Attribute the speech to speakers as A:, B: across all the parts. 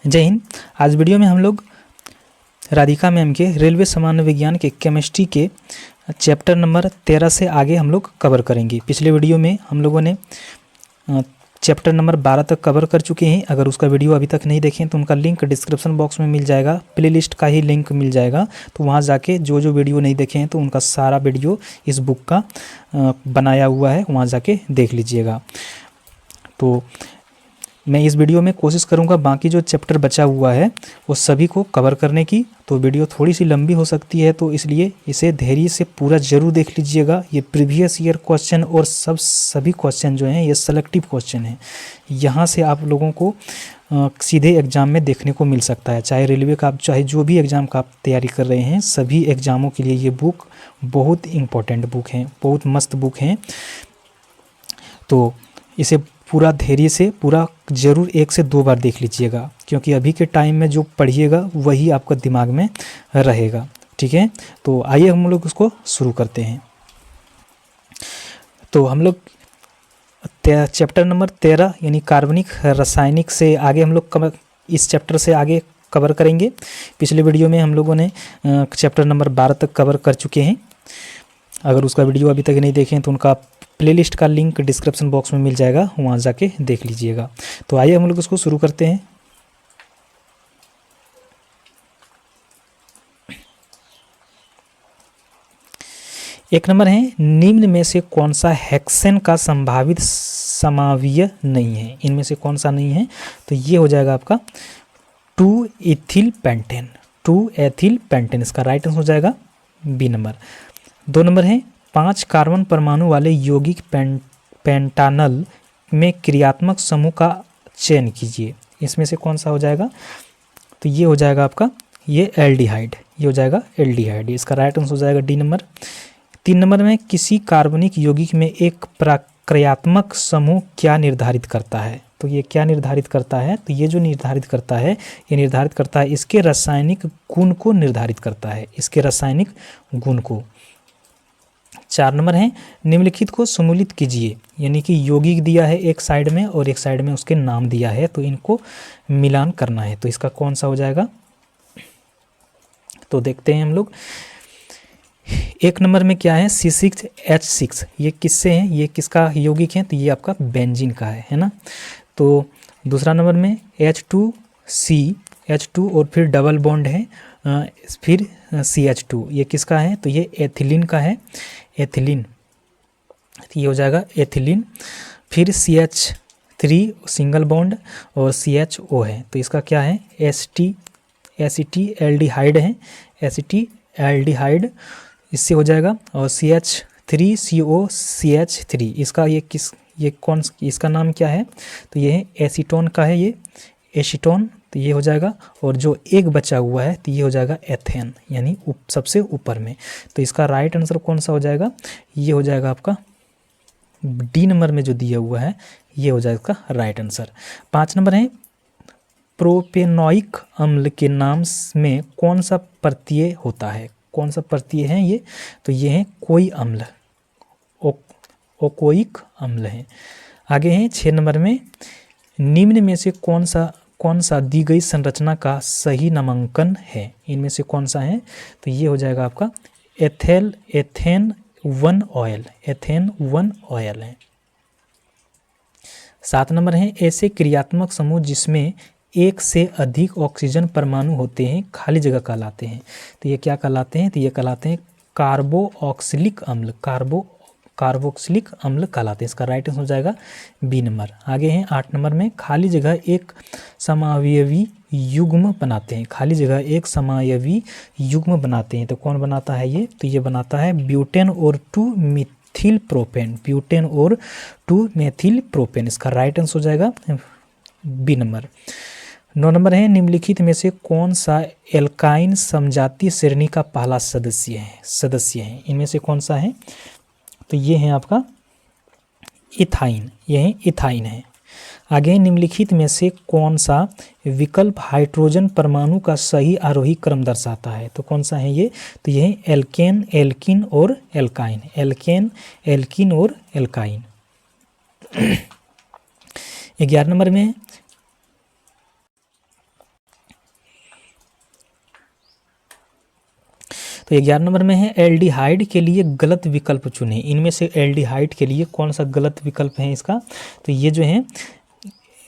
A: जय हिंद। आज वीडियो में हम लोग राधिका मैम के रेलवे सामान्य विज्ञान के केमिस्ट्री के चैप्टर नंबर 13 से आगे हम लोग कवर करेंगे। पिछले वीडियो में हम लोगों ने चैप्टर नंबर 12 तक कवर कर चुके हैं। अगर उसका वीडियो अभी तक नहीं देखें तो उनका लिंक डिस्क्रिप्शन बॉक्स में मिल जाएगा, प्लेलिस्ट का ही लिंक मिल जाएगा। तो वहाँ जाके जो जो वीडियो नहीं देखे हैं तो उनका सारा वीडियो इस बुक का बनाया हुआ है, वहाँ जाके देख लीजिएगा। तो मैं इस वीडियो में कोशिश करूंगा बाकी जो चैप्टर बचा हुआ है वो सभी को कवर करने की। तो वीडियो थोड़ी सी लंबी हो सकती है, तो इसलिए इसे धैर्य से पूरा जरूर देख लीजिएगा। ये प्रीवियस ईयर क्वेश्चन और सभी क्वेश्चन जो हैं ये सेलेक्टिव क्वेश्चन हैं। यहाँ से आप लोगों को सीधे एग्ज़ाम में देखने को मिल सकता है, चाहे रेलवे का, चाहे जो भी एग्ज़ाम का आप तैयारी कर रहे हैं, सभी एग्ज़ामों के लिए ये बुक बहुत इम्पोर्टेंट बुक है, बहुत मस्त बुक है। तो इसे पूरा धैर्य से पूरा ज़रूर 1 से 2 बार देख लीजिएगा, क्योंकि अभी के टाइम में जो पढ़िएगा वही आपका दिमाग में रहेगा। ठीक है, तो आइए हम लोग उसको शुरू करते हैं। तो हम लोग चैप्टर नंबर 13 यानी कार्बनिक रासायनिक से आगे हम लोग इस चैप्टर से आगे कवर करेंगे। पिछले वीडियो में हम लोगों ने चैप्टर नंबर 12 तक कवर कर चुके हैं। अगर उसका वीडियो अभी तक नहीं देखें तो उनका प्लेलिस्ट का लिंक डिस्क्रिप्शन बॉक्स में मिल जाएगा, वहाँ जाके देख लीजिएगा। तो आइए हम लोग इसको शुरू करते हैं। एक नंबर है, निम्न में से कौन सा हेक्सेन का संभावित समावीय नहीं है? इनमें से कौन सा नहीं है? तो ये हो जाएगा आपका 2 एथिल पेंटेन। 2 एथिल पेंटेन इसका राइट आंसर हो जाएगा बी नंबर। 2 नंबर है, 5 कार्बन परमाणु वाले यौगिक पेंटानल में क्रियात्मक समूह का चयन कीजिए। इसमें से कौन सा हो जाएगा? तो ये हो जाएगा आपका ये एल्डिहाइड, ये हो जाएगा एल्डिहाइड। इसका राइट आंसर हो जाएगा डी नंबर। 3 नंबर में, किसी कार्बनिक यौगिक में एक प्रक्रियात्मक समूह क्या निर्धारित करता है? तो ये क्या निर्धारित करता है? तो ये जो निर्धारित करता है, ये निर्धारित करता है इसके रासायनिक गुण को निर्धारित करता है, इसके रासायनिक गुण को। 4 नंबर है, निम्नलिखित को सम्मिलित कीजिए, यानी कि यौगिक दिया है एक साइड में और एक साइड में उसके नाम दिया है, तो इनको मिलान करना है। तो इसका कौन सा हो जाएगा? तो देखते हैं हम लोग। 1 नंबर में क्या है? C6H6। ये किससे है? ये किसका यौगिक है? तो ये आपका बेंजीन का है ना। तो दूसरा नंबर में H2C, और फिर डबल बॉन्ड है, फिर CH2, ये किसका है? तो ये एथिलीन का है, एथिलीन। तो ये हो जाएगा एथिलीन। फिर CH3 सिंगल बॉन्ड और CHO है, तो इसका क्या है? एसिटी एल्डिहाइड है, एसिटी एल्डिहाइड इससे हो जाएगा। और CH3COCH3 इसका इसका नाम क्या है? तो ये है एसीटोन का है, ये एसीटोन, तो ये हो जाएगा। और जो एक बचा हुआ है तो ये हो जाएगा एथेन, यानी सबसे ऊपर में। तो इसका राइट आंसर कौन सा हो जाएगा? ये हो जाएगा आपका डी नंबर में जो दिया हुआ है, ये हो जाएगा इसका राइट आंसर। 5 नंबर है, प्रोपेनोइक अम्ल के नाम में कौन सा प्रत्यय होता है? कौन सा प्रत्यय है ये? तो ये है कोई अम्ल, ओकोइक अम्ल है। आगे है 6 नंबर में, निम्न में से कौन सा दी गई संरचना का सही नामांकन है? इनमें से कौन सा है? तो ये हो जाएगा आपका एथेन 1 ऑयल, एथेन 1 ऑयल है। 7 नंबर है, ऐसे क्रियात्मक समूह जिसमें 1 से अधिक ऑक्सीजन परमाणु होते हैं खाली जगह कहलाते हैं। तो ये क्या कहलाते हैं? तो ये कहलाते हैं कार्बोक्सिलिक अम्ल, कार्बोक्सिलिक अम्ल कहलाते हैं। इसका राइट आंसर हो जाएगा बी नंबर। आगे हैं 8 नंबर में, खाली जगह एक समावयवी युग्म बनाते हैं, खाली जगह एक समावयवी युग्म बनाते हैं। तो कौन बनाता है ये? तो ये बनाता है ब्यूटेन और 2 मिथिल प्रोपेन, ब्यूटेन और 2 मेथिल प्रोपेन। इसका राइट आंसर हो जाएगा बी नंबर। 9 नंबर है, निम्नलिखित में से कौन सा एल्काइन समजातीय श्रेणी का पहला सदस्य है? इनमें से कौन सा है? तो ये है आपका इथाइन, ये है इथाइन है। आगे, निम्नलिखित में से कौन सा विकल्प हाइड्रोजन परमाणु का सही आरोही क्रम दर्शाता है? तो कौन सा है ये? तो ये है एल्केन, एल्किन और एल्काइन, एल्केन, एल्किन और एल्काइन। 11 नंबर में तो 11 नंबर में है एल्डिहाइड के लिए गलत विकल्प चुने। इनमें से एल्डिहाइड के लिए कौन सा गलत विकल्प है इसका? तो ये जो है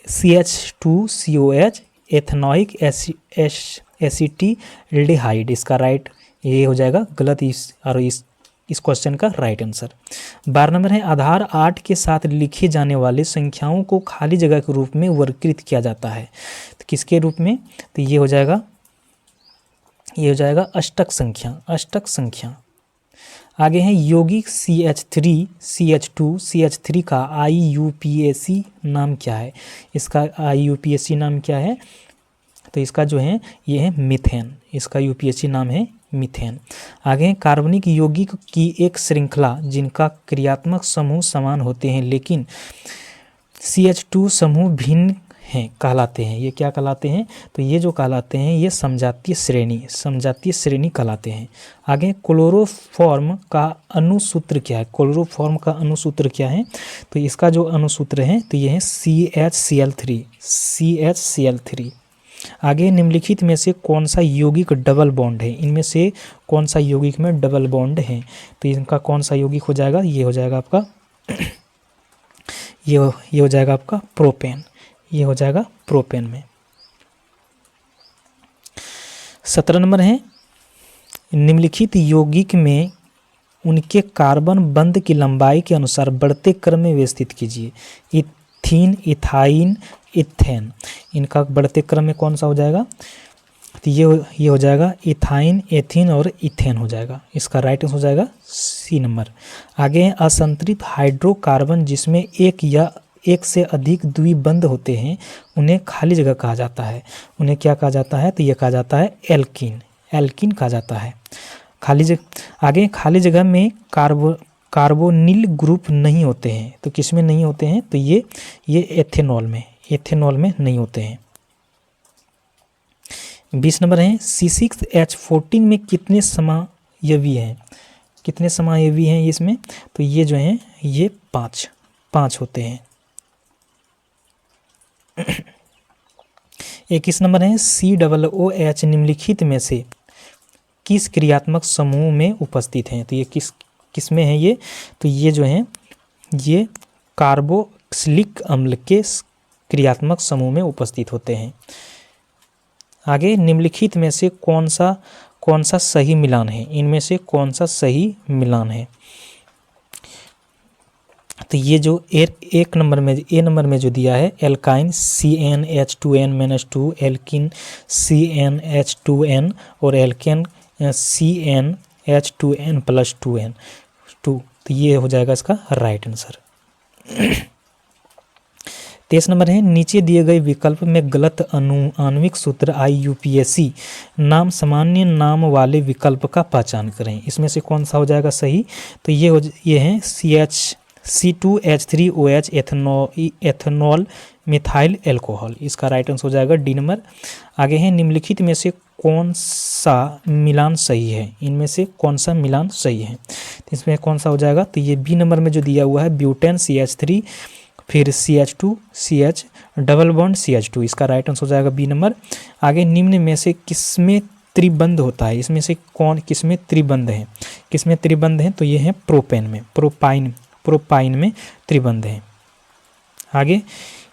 A: CH2COH एथेनॉइक एसिटिल्डिहाइड, इसका राइट ये हो जाएगा गलत इस क्वेश्चन का राइट आंसर। 12 नंबर है आधार 8 के साथ लिखे जाने वाले संख्याओं को खाली जगह के रूप में वर्गीकृत किया जाता है। तो किसके रूप में? तो ये हो जाएगा अष्टक संख्या। आगे है यौगिक CH2 का IUPAC नाम क्या है? इसका IUPAC नाम क्या है? तो इसका जो है ये है मीथेन, इसका UPAC नाम है मीथेन। आगे है कार्बनिक यौगिक की एक श्रृंखला जिनका क्रियात्मक समूह समान होते हैं लेकिन CH2 समूह भिन्न हैं कहलाते हैं। ये क्या कहलाते हैं? तो ये जो कहलाते हैं ये समजातीय श्रेणी कहलाते हैं। आगे क्लोरोफॉर्म का अणुसूत्र क्या है? क्लोरोफॉर्म का अणुसूत्र क्या है? तो इसका जो अणुसूत्र है तो ये है CHCl3। आगे निम्नलिखित में से कौन सा यौगिक डबल बॉन्ड है? इनमें से कौन सा यौगिक में डबल बॉन्ड है? तो इनका कौन सा यौगिक हो जाएगा? ये हो जाएगा आपका ये हो जाएगा आपका प्रोपेन। ये हो जाएगा प्रोपेन में। 17 नंबर है निम्नलिखित यौगिक में उनके कार्बन बंध की लंबाई के अनुसार बढ़ते क्रम में व्यवस्थित कीजिए। इथीन, इथाइन, इथेन, इनका बढ़ते क्रम में कौन सा हो जाएगा? तो ये हो जाएगा इथाइन, एथीन और इथेन हो जाएगा। इसका राइट आंसर हो जाएगा C नंबर। आगे है असंतृप्त हाइड्रोकार्बन जिसमें एक या एक से अधिक द्विबंध होते हैं उन्हें खाली जगह कहा जाता है। उन्हें क्या कहा जाता है? तो ये कहा जाता है एल्कीन कहा जाता है। आगे खाली जगह में कार्बोनिल ग्रुप नहीं होते हैं। तो किस में नहीं होते हैं? तो ये एथेनॉल में नहीं होते हैं। 20 नंबर है C6H14 में कितने समायवी हैं? इसमें? तो ये जो हैं ये 5 होते हैं। 21 नंबर है COOH निम्नलिखित में से किस क्रियात्मक समूह में उपस्थित हैं? तो ये किस में है ये? तो ये जो है ये कार्बोक्सिलिक अम्ल के क्रियात्मक समूह में उपस्थित होते हैं। आगे निम्नलिखित में से कौन सा सही मिलान है? इनमें से कौन सा सही मिलान है? तो ये जो ए नंबर में जो दिया है एल्काइन CnH2n-2, एल्किन CnH2n और एल्केन CnH2n+2n2। तो ये हो जाएगा इसका राइट आंसर। 23 नंबर है नीचे दिए गए विकल्प में गलत आणविक सूत्र IUPAC नाम सामान्य नाम वाले विकल्प का पहचान करें। इसमें से कौन सा हो जाएगा सही? तो ये है C2H3OH एथेनॉल मिथाइल एल्कोहल। इसका राइट आंसर हो जाएगा D नंबर। आगे है निम्नलिखित में से कौन सा मिलान सही है? इनमें से कौन सा मिलान सही है? तो इसमें कौन सा हो जाएगा? तो ये B नंबर में जो दिया हुआ है ब्यूटेन CH3 फिर CH2 CH double bond CH2, इसका राइट आंसर हो जाएगा B नंबर। आगे निम्न में से किसमें त्रिबंध होता है? इसमें से किसमें त्रिबंध है? तो ये है प्रोपाइन में त्रिबंध है। आगे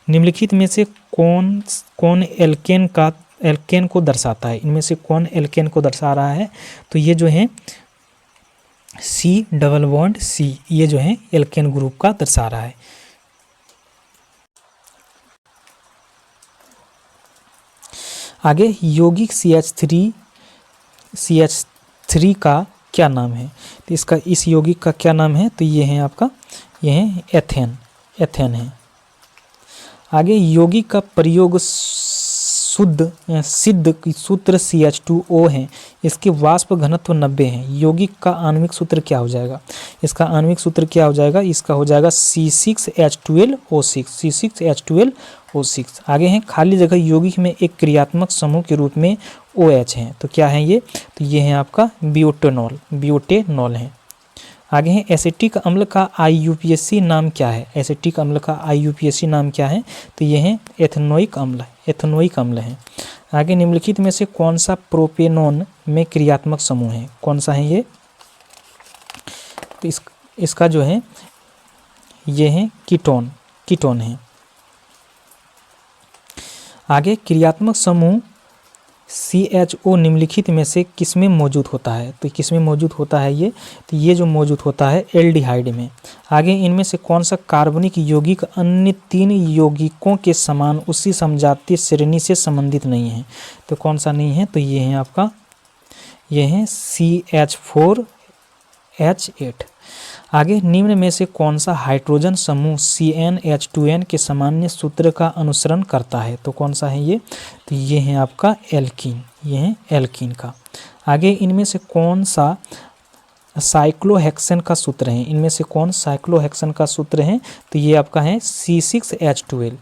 A: निम्नलिखित में से कौन एल्केन को दर्शाता है? इनमें से कौन एल्केन को दर्शा रहा है? तो ये जो है C डबल बॉन्ड C, ये जो है एल्केन ग्रुप का दर्शा रहा है। आगे यौगिक CH3 का क्या नाम है? तो इस यौगिक का क्या नाम है? तो ये है आपका एथेन है। आगे यौगिक का प्रयोग सिद्ध सूत्र CH2O है। इसके वाष्प घनत्व 90 है। यौगिक का आणविक सूत्र क्या हो जाएगा? इसका आणविक सूत्र क्या हो जाएगा? इसका हो जाएगा C6H12O6। आगे है खाली जगह यौगिक में एक क्रियात्मक समूह के रूप में OH है। तो क्या है ये? तो ये है आपका ब्यूटेनॉल है। आगे है एसिटिक अम्ल का IUPAC नाम क्या है? तो ये है एथेनोइक अम्ल है। आगे निम्नलिखित में से कौन सा प्रोपेनॉन में क्रियात्मक समूह है, कौन सा है ये? तो इसका जो है ये है कीटोन है। आगे क्रियात्मक समूह CHO निम्नलिखित में से किसमें मौजूद होता है? तो किसमें मौजूद होता है ये? तो ये जो मौजूद होता है एल्डिहाइड में। आगे इनमें से कौन सा कार्बनिक यौगिक अन्य 3 यौगिकों के समान उसी समजातीय श्रेणी से संबंधित नहीं है? तो कौन सा नहीं है? तो ये है आपका, ये है CH4H8। आगे निम्न में से कौन सा हाइड्रोजन समूह CnH2n के सामान्य सूत्र का अनुसरण करता है? तो कौन सा है ये? तो ये है आपका एल्कीन, ये है एल्कीन का। आगे इनमें से कौन सा साइक्लोहेक्सेन का सूत्र है? इनमें से कौन साइक्लोहेक्सेन का सूत्र है? तो ये आपका है C6H12।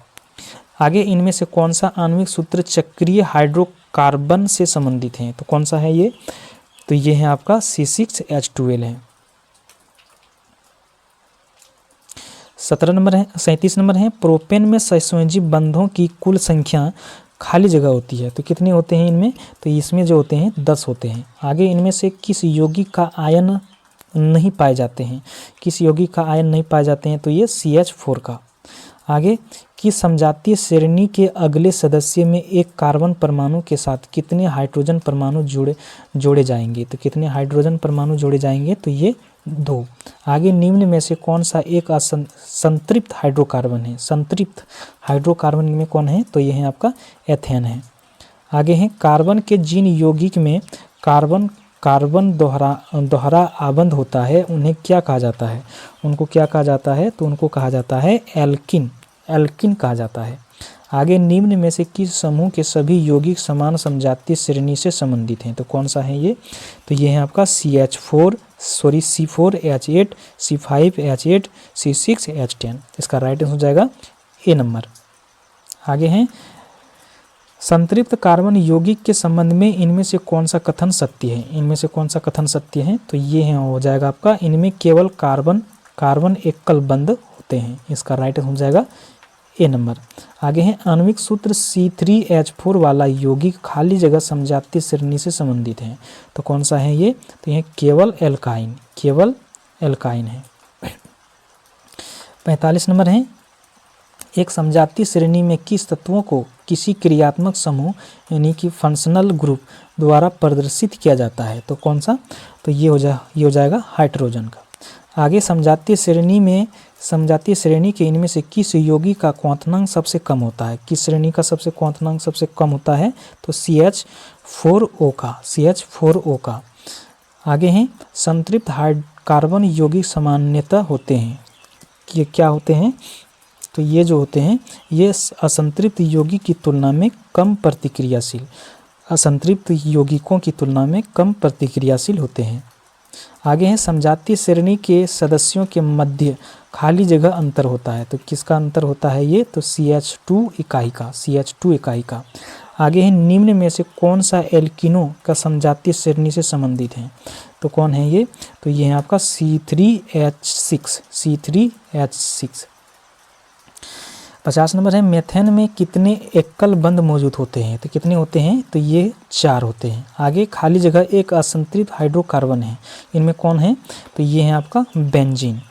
A: आगे इनमें से कौन सा आणविक सूत्र चक्रीय हाइड्रोकार्बन से संबंधित है? तो कौन सा है ये? तो ये है आपका C6H12 है। 37 नंबर है प्रोपेन में सहसंयोजी बंधों की कुल संख्या खाली जगह होती है, तो कितने होते हैं इनमें? तो इसमें जो होते हैं 10 होते हैं। आगे इनमें से किस यौगिक का आयन नहीं पाए जाते हैं? किस यौगिक का आयन नहीं पाए जाते हैं? तो ये CH4 का। आगे किस समजातीय श्रेणी के अगले सदस्य में एक कार्बन परमाणु के साथ कितने हाइड्रोजन परमाणु जोड़े जाएंगे? तो कितने हाइड्रोजन परमाणु जोड़े जाएंगे? तो ये 2। आगे निम्न में से कौन सा एक संतृप्त हाइड्रोकार्बन है? संतृप्त हाइड्रोकार्बन में कौन है? तो ये है आपका एथेन है। आगे है कार्बन के जिन यौगिक में कार्बन दोहरा आबंध होता है उन्हें क्या कहा जाता है? उनको क्या कहा जाता है? तो उनको कहा जाता है एल्किन कहा जाता है। आगे निम्न में से किस समूह के सभी यौगिक समान समजातीय श्रेणी से संबंधित हैं? तो कौन सा है ये? तो ये है आपका C4H8, C5H8, C6H10। इसका राइट आंसर हो जाएगा ए नंबर। आगे हैं संतृप्त कार्बन यौगिक के संबंध में इनमें से कौन सा कथन सत्य है? इनमें से कौन सा कथन सत्य है? तो ये है हो जाएगा आपका, इनमें केवल कार्बन एकल बंध होते हैं। इसका राइट आंसर हो जाएगा ए नंबर। आगे है आणविक सूत्र C3H4 वाला यौगिक खाली जगह समजातीय श्रेणी से संबंधित है, तो कौन सा है ये? तो ये केवल एल्काइन है। 45 नंबर है एक समजातीय श्रेणी में किस तत्वों को किसी क्रियात्मक समूह यानी कि फंक्शनल ग्रुप द्वारा प्रदर्शित किया जाता है? तो कौन सा? तो ये हो जाएगा हाइड्रोजन का। आगे समजातीय श्रेणी के इनमें से किस यौगिक का क्वांटनांक सबसे कम होता है? किस श्रेणी का क्वांटनांक सबसे कम होता है? तो CH4O का। आगे हैं संतृप्त कार्बन यौगिक सामान्यतः होते हैं, ये क्या होते हैं? तो ये जो होते हैं ये असंतृप्त यौगिक की तुलना में कम प्रतिक्रियाशील, असंतृप्त यौगिकों की तुलना में कम प्रतिक्रियाशील होते हैं। आगे है समजातीय श्रेणी के सदस्यों के मध्य खाली जगह अंतर होता है, तो किसका अंतर होता है ये? तो CH2 इकाई का। आगे है निम्न में से कौन सा एल्किनो का समजातीय श्रेणी से संबंधित है? तो कौन है ये? तो ये है आपका C3H6। 50 नंबर है मेथेन में कितने एकल बंध मौजूद होते हैं? तो कितने होते हैं? तो ये 4 होते हैं। आगे खाली जगह एक असंतृप्त हाइड्रोकार्बन है, इनमें कौन है? तो ये है आपका बेंजीन।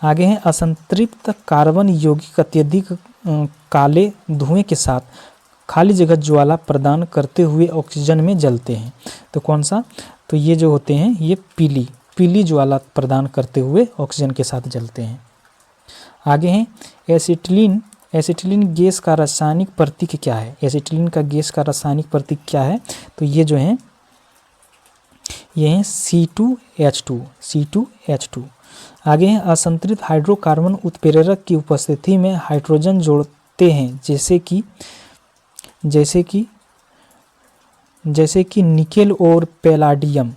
A: आगे है असंतृप्त कार्बन यौगिक अत्यधिक काले धुएं के साथ खाली जगह ज्वाला प्रदान करते हुए ऑक्सीजन में जलते हैं, तो कौन सा? तो ये जो होते हैं ये पीली ज्वाला प्रदान करते हुए ऑक्सीजन के साथ जलते हैं। आगे हैं एसिटिलीन गैस का रासायनिक प्रतीक क्या है? एसिटिलीन का गैस का रासायनिक प्रतीक क्या है? तो ये जो है ये है C2H2। आगे हैं असंतृप्त हाइड्रोकार्बन उत्प्रेरक की उपस्थिति में हाइड्रोजन जोड़ते हैं, जैसे कि निकेल और पैलाडियम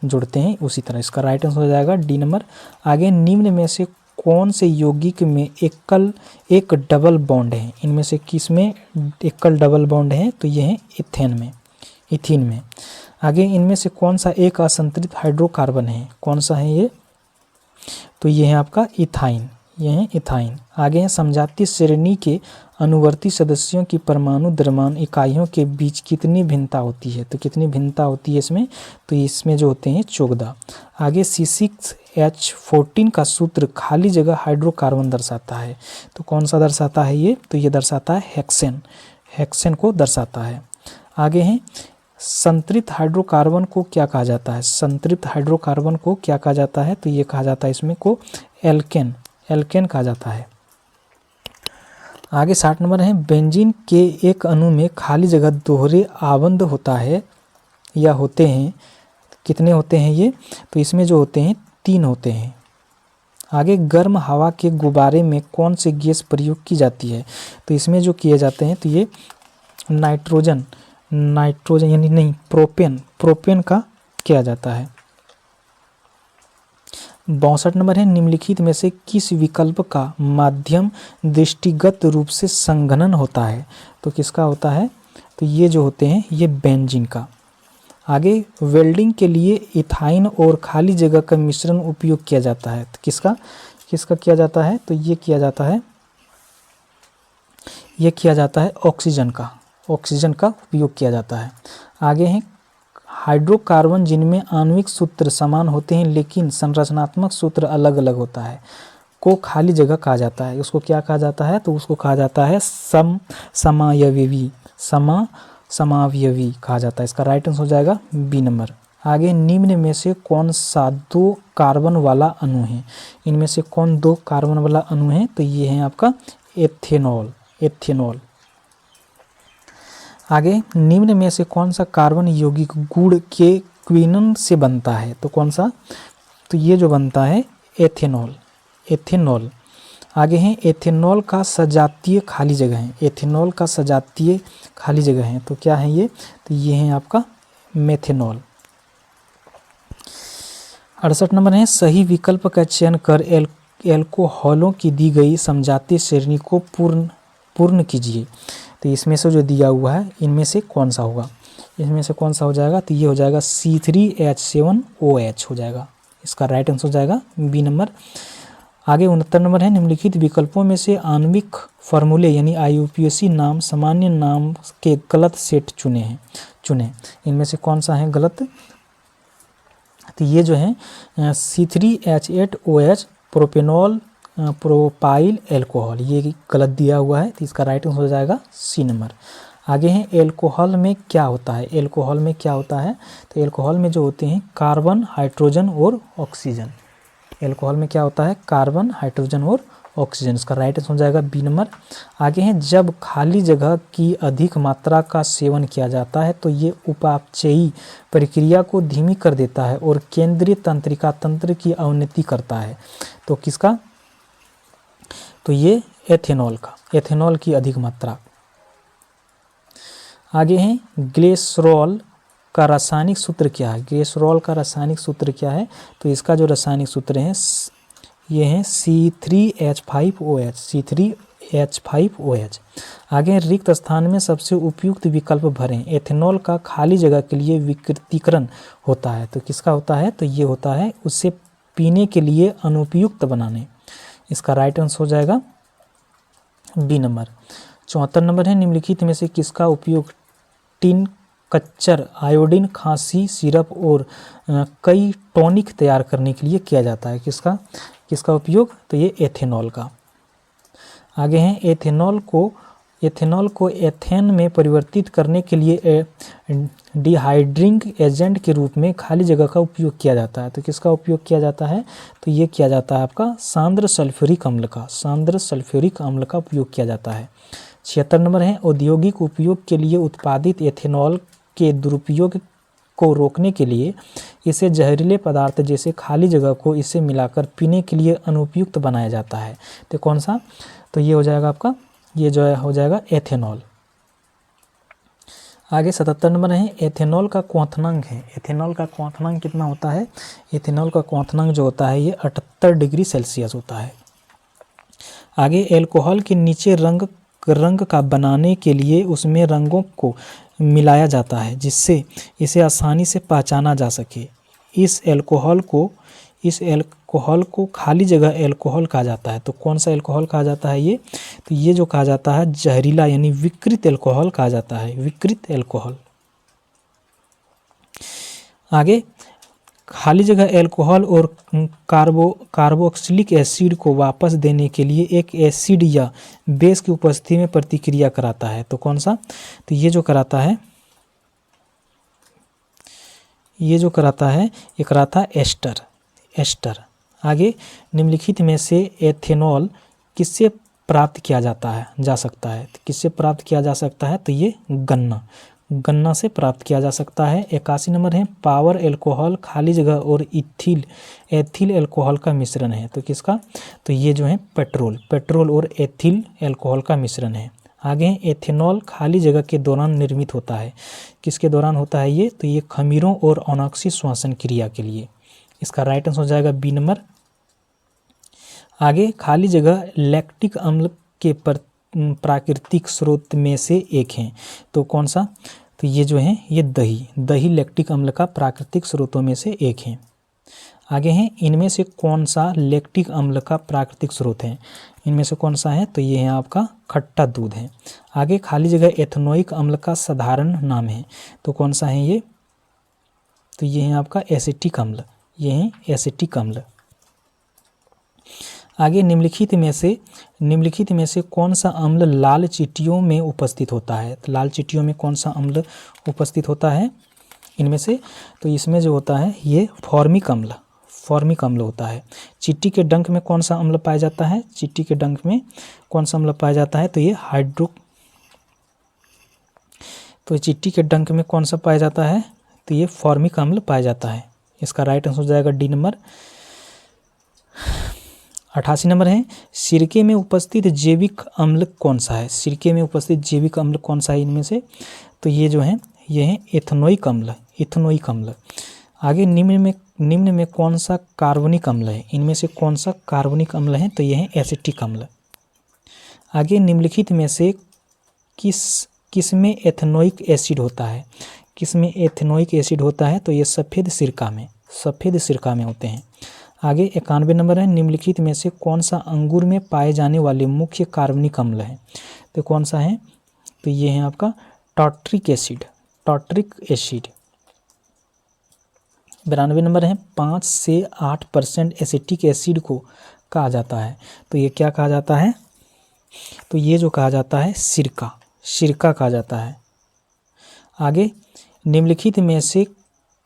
A: जुड़ते हैं उसी तरह। इसका राइट आंसर हो जाएगा डी नंबर। आगे निम्न में से कौन से यौगिक में एक डबल बॉन्ड है? इनमें से किस में एकल डबल बॉन्ड है? तो ये है इथीन में। आगे इनमें से कौन सा एक असंतृप्त हाइड्रोकार्बन है? कौन सा है ये? तो ये है आपका इथाइन। ये हैं इथाइन। आगे हैं समजातीय श्रेणी के अनुवर्ती सदस्यों की परमाणु द्रव्यमान इकाइयों के बीच कितनी भिन्नता होती है, तो कितनी भिन्नता होती है इसमें, तो इसमें जो होते हैं 14। आगे C6H14 का सूत्र खाली जगह हाइड्रोकार्बन दर्शाता है, तो कौन सा दर्शाता है ये, तो ये दर्शाता है हेक्सेन, हेक्सेन को दर्शाता है। आगे हैं संतृप्त हाइड्रोकार्बन को क्या कहा जाता है, संतृप्त हाइड्रोकार्बन को क्या कहा जाता है, तो ये कहा जाता है इसमें को एल्केन, एल्केन कहा जाता है। आगे 60 नंबर है बेंजीन के एक अणु में खाली जगह दोहरे आबंध होता है या होते हैं, कितने होते हैं ये, तो इसमें जो होते हैं 3 होते हैं। आगे गर्म हवा के गुब्बारे में कौन सी गैस प्रयोग की जाती है, तो इसमें जो किए जाते हैं तो ये नाइट्रोजन, नाइट्रोजन यानी नहीं प्रोपेन, प्रोपेन का किया जाता है। 62 नंबर है निम्नलिखित में से किस विकल्प का माध्यम दृष्टिगत रूप से संघनन होता है, तो किसका होता है, तो ये जो होते हैं ये बेंजीन का। आगे वेल्डिंग के लिए इथाइन और खाली जगह का मिश्रण उपयोग किया जाता है, तो किसका किसका किया जाता है, तो ये किया जाता है, ये किया जाता है ऑक्सीजन का, ऑक्सीजन का उपयोग किया जाता है। आगे हैं हाइड्रोकार्बन जिनमें आणविक सूत्र समान होते हैं लेकिन संरचनात्मक सूत्र अलग अलग होता है को खाली जगह कहा जाता है, उसको क्या कहा जाता है, तो उसको कहा जाता है समावयवी, समावयवी कहा जाता है। इसका राइट आंसर हो जाएगा बी नंबर। आगे निम्न में से कौन सा 2 कार्बन वाला अणु है, इनमें से कौन 2 कार्बन वाला अणु है, तो ये है आपका एथेनॉल, एथेनॉल। आगे निम्न में से कौन सा कार्बन यौगिक गुड़ के क्विनन से बनता है, तो कौन सा, तो ये जो बनता है एथेनॉल, एथेनॉल। आगे हैं एथेनॉल का सजातीय खाली जगह है, एथेनॉल का सजातीय खाली जगह है, तो क्या है ये, तो ये है आपका मेथेनॉल। 68 नंबर है सही विकल्प का चयन कर एल्कोहलों की दी गई समजातीय श्रेणी को पूर्ण कीजिए, तो इसमें से जो दिया हुआ है इनमें से कौन सा होगा, इसमें से कौन सा हो जाएगा, तो ये हो जाएगा C3H7OH हो जाएगा, इसका राइट आंसर हो जाएगा बी नंबर। आगे 69 नंबर है निम्नलिखित विकल्पों में से आणविक फार्मूले यानी IUPAC नाम सामान्य नाम के गलत सेट चुने, इनमें से कौन सा है गलत, तो ये जो है C3H8OH प्रोपेनॉल प्रोपाइल एल्कोहल, ये गलत दिया हुआ है, तो इसका राइट आंसर हो जाएगा सी नंबर। आगे हैं एल्कोहल में क्या होता है, एल्कोहल में क्या होता है, तो एल्कोहल में जो होते हैं कार्बन, हाइड्रोजन और ऑक्सीजन, एल्कोहल में क्या होता है कार्बन, हाइड्रोजन और ऑक्सीजन, इसका राइट आंसर हो जाएगा बी नंबर। आगे हैं जब खाली जगह की अधिक मात्रा का सेवन किया जाता है तो ये उपापचयी प्रक्रिया को धीमी कर देता है और केंद्रीय तंत्रिका तंत्र की अवनति करता है, तो किसका, तो ये एथेनॉल का, एथेनॉल की अधिक मात्रा। आगे हैं ग्लिसरॉल का रासायनिक सूत्र क्या है, ग्लिसरॉल का रासायनिक सूत्र क्या है, तो इसका जो रासायनिक सूत्र है ये है C3H5OH, C3H5OH। आगे रिक्त स्थान में सबसे उपयुक्त विकल्प भरें, एथेनॉल का खाली जगह के लिए विकृतीकरण होता है, तो किसका होता है, तो ये होता है उसे पीने के लिए अनुपयुक्त बनाने, इसका राइट आंसर हो जाएगा बी नंबर। 74 नंबर है निम्नलिखित में से किसका उपयोग टिन कच्चर, आयोडीन, खांसी सिरप और कई टॉनिक तैयार करने के लिए किया जाता है, किसका किसका उपयोग, तो ये एथेनॉल का। आगे हैं एथेनॉल को एथेन में परिवर्तित करने के लिए डिहाइड्रिंग एजेंट के रूप में खाली जगह का उपयोग किया जाता है, तो किसका उपयोग किया जाता है, तो ये किया जाता है आपका सांद्र सल्फ्यूरिक अम्ल का, सांद्र सल्फ्यूरिक अम्ल का उपयोग किया जाता है। 76 नंबर है औद्योगिक उपयोग के लिए उत्पादित एथेनॉल के दुरुपयोग को रोकने के लिए इसे जहरीले पदार्थ जैसे खाली जगह को इसे मिलाकर पीने के लिए अनुपयुक्त बनाया जाता है, तो कौन सा, तो ये हो जाएगा आपका, ये जो है हो जाएगा एथेनॉल। आगे 77 नंबर है एथेनॉल का क्वथनांक है, एथेनॉल का क्वथनांक कितना होता है, एथेनॉल का क्वथनांक जो होता है ये 78 डिग्री सेल्सियस होता है। आगे एल्कोहल के नीचे रंग का बनाने के लिए उसमें रंगों को मिलाया जाता है जिससे इसे आसानी से पहचाना जा सके। इस एल्कोहल को इस एल्कोहल को खाली जगह एल्कोहल कहा जाता है। तो कौन सा एल्कोहल कहा जाता है ये? तो ये जो कहा जाता है जहरीला यानी विकृत एल्कोहल कहा जाता है, विकृत एल्कोहल। आगे, खाली जगह एल्कोहल और कार्बोक्सिलिक एसिड को वापस देने के लिए एक एसिड या बेस की उपस्थिति में प्रतिक्रिया कराता है। तो कौन सा? तो ये जो कराता है ये कराता है एस्टर। आगे, निम्नलिखित में से एथेनॉल किससे प्राप्त किया जा सकता है? तो किससे प्राप्त किया जा सकता है? तो ये गन्ना से प्राप्त किया जा सकता है। 81 नंबर है, पावर एल्कोहल खाली जगह और एथिल एल्कोहल का मिश्रण है। तो किसका? तो ये जो है पेट्रोल और एथिल एल्कोहल का मिश्रण है। आगे है, एथेनॉल खाली जगह के दौरान निर्मित होता है। किसके दौरान होता है ये? तो ये खमीरों और अनॉक्सी श्वसन क्रिया के लिए। इसका राइट आंसर हो जाएगा बी नंबर। आगे, खाली जगह लैक्टिक अम्ल के प्राकृतिक स्रोत में से एक है। तो कौन सा? तो ये जो है ये दही लैक्टिक अम्ल का प्राकृतिक स्रोतों में से एक है। आगे हैं, इनमें से कौन सा लैक्टिक अम्ल का प्राकृतिक स्रोत है? इनमें से कौन सा है? तो ये है आपका खट्टा दूध है। आगे, खाली जगह एथेनोइक अम्ल का साधारण नाम है। तो कौन सा है ये? तो ये है आपका एसिटिक अम्ल, ये है एसिटिक अम्ल। आगे, निम्नलिखित में से कौन सा अम्ल लाल चींटियों में उपस्थित होता है? तो लाल चींटियों में कौन सा अम्ल उपस्थित होता है इनमें से? तो इसमें जो होता है ये फॉर्मिक अम्ल होता है। चींटी के डंक में कौन सा अम्ल पाया जाता है? चींटी के डंक में कौन सा अम्ल पाया जाता है? तो ये तो चींटी के डंक में कौन सा पाया जाता है? तो ये फॉर्मिक अम्ल पाया जाता है। इसका राइट आंसर हो जाएगा डी नंबर। 88 नंबर है, सिरके में उपस्थित जैविक अम्ल कौन सा है? सिरके में उपस्थित जैविक अम्ल कौन सा है इनमें से? तो ये जो है ये है एथेनोइक अम्ल। आगे, निम्न में कौन सा कार्बनिक अम्ल है? इनमें से कौन सा कार्बनिक अम्ल है? तो ये है एसिटिक अम्ल। आगे, निम्नलिखित में से किस में एथेनोइक एसिड होता है? किस में एथेनोइक एसिड होता है? तो ये सफ़ेद सिरका में होते हैं। आगे, 91 नंबर है, निम्नलिखित में से कौन सा अंगूर में पाए जाने वाले मुख्य कार्बनिक अम्ल है? तो कौन सा है? तो ये है आपका टार्ट्रिक एसिड। 92 नंबर है, 5 से 8% एसिटिक एसिड को कहा जाता है। तो ये क्या कहा जाता है? तो ये जो कहा जाता है सिरका कहा जाता है। आगे, निम्नलिखित में से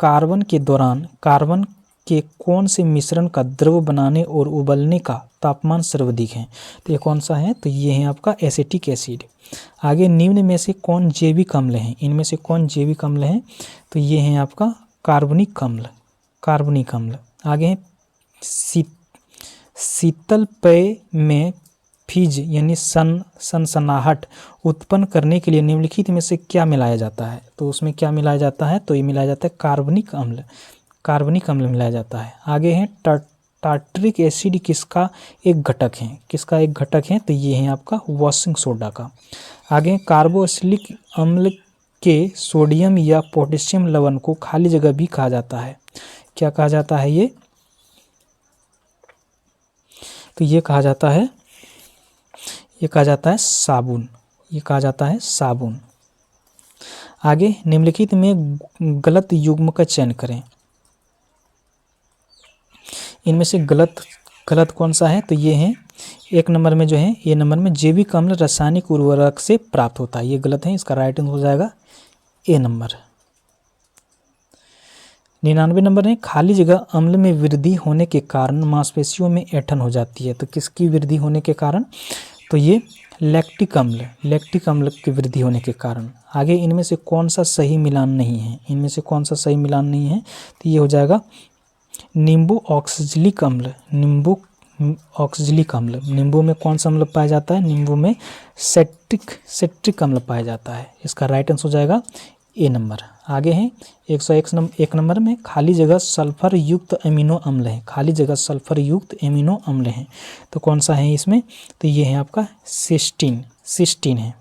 A: कार्बन के कौन से मिश्रण का द्रव बनाने और उबलने का तापमान सर्वाधिक है? तो ये कौन सा है? तो ये है आपका एसिटिक एसिड। आगे, निम्न में से कौन जैविक अम्ल है? इनमें से कौन जैविक अम्ल है? तो ये है आपका कार्बनिक अम्ल। आगे है, शीतल पेय में फिज यानी सनसनाहट उत्पन्न करने के लिए निम्नलिखित में से क्या मिलाया जाता है? तो उसमें क्या मिलाया जाता है? तो ये मिलाया जाता है कार्बनिक अम्ल मिलाया जाता है। आगे है, टार्ट्रिक एसिड किसका एक घटक है? तो ये है आपका वॉशिंग सोडा का। आगे, कार्बोक्सिलिक अम्ल के सोडियम या पोटेशियम लवण को खाली जगह भी कहा जाता है। क्या कहा जाता है ये? तो ये कहा जाता है साबुन। आगे, निम्नलिखित में गलत युग्म का चयन करें। इनमें से गलत कौन सा है? तो ये है 1 नंबर में जो है ये नंबर में जैविक अम्ल रासायनिक उर्वरक से प्राप्त होता है, ये गलत है। इसका राइट आंसर हो जाएगा ए नंबर। 99 नंबर है, खाली जगह अम्ल में वृद्धि होने के कारण मांसपेशियों में ऐंठन हो जाती है। तो किसकी वृद्धि होने के कारण? तो ये लैक्टिक अम्ल की वृद्धि होने के कारण। आगे, इनमें से कौन सा सही मिलान नहीं है? तो ये हो जाएगा नींबू ऑक्सैलिक अम्ल। नींबू में कौन सा अम्ल पाया जाता है? नींबू में सेट्रिक अम्ल पाया जाता है। इसका राइट आंसर हो जाएगा ए नंबर। आगे है 101 नंबर में, खाली जगह सल्फर युक्त एमिनो अम्ल है। तो कौन सा है इसमें? तो ये है आपका सिस्टीन है।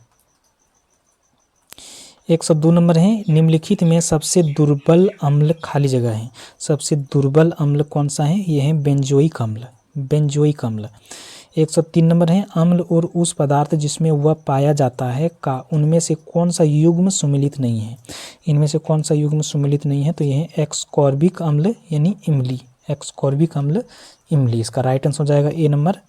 A: 102 नंबर है, निम्नलिखित में सबसे दुर्बल अम्ल खाली जगह है। सबसे दुर्बल अम्ल कौन सा है? ये है बेंजोइक अम्ल, बेंजोइक अम्ल। 103 नंबर है, अम्ल और उस पदार्थ जिसमें वह पाया जाता है का उनमें से कौन सा युग्म सुमेलित नहीं है? इनमें से कौन सा युग्म सुमेलित नहीं है? तो यह है एक्सकॉर्बिक अम्ल यानी इमली, एक्सकॉर्बिक अम्ल इमली। इसका राइट आंसर हो जाएगा ए नंबर।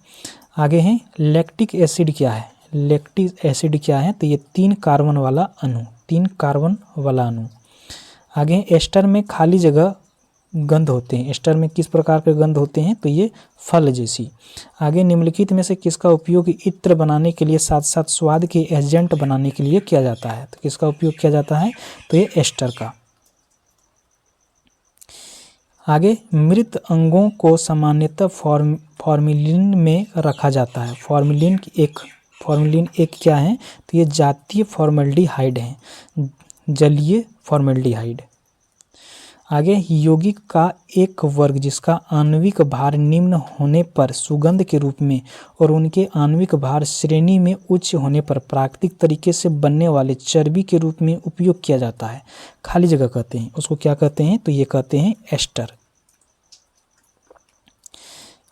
A: आगे है लैक्टिक एसिड क्या है? लैक्टिक एसिड क्या है? तो ये 3 कार्बन वाला अणु, 3 कार्बन वाला अणु। आगे एस्टर में खाली जगह गंध होते हैं। एस्टर में किस प्रकार के गंध होते हैं? तो ये फल जैसी। आगे निम्नलिखित में से किसका उपयोग इत्र बनाने के लिए साथ साथ स्वाद के एजेंट बनाने के लिए किया जाता है? तो किसका उपयोग किया जाता है? तो ये एस्टर का। आगे मृत अंगों को सामान्यतः फॉर्मेलिन में रखा जाता है। फॉर्मेलिन एक क्या है? तो ये जातीय फॉर्मेल्डिहाइड है, जलीय फॉर्मेल्डिहाइड। आगे यौगिक का एक वर्ग जिसका आणविक भार निम्न होने पर सुगंध के रूप में और उनके आणविक भार श्रेणी में उच्च होने पर प्राकृतिक तरीके से बनने वाले चर्बी के रूप में उपयोग किया जाता है। खाली जगह कहते हैं उसको, क्या कहते हैं? तो ये कहते हैं एस्टर।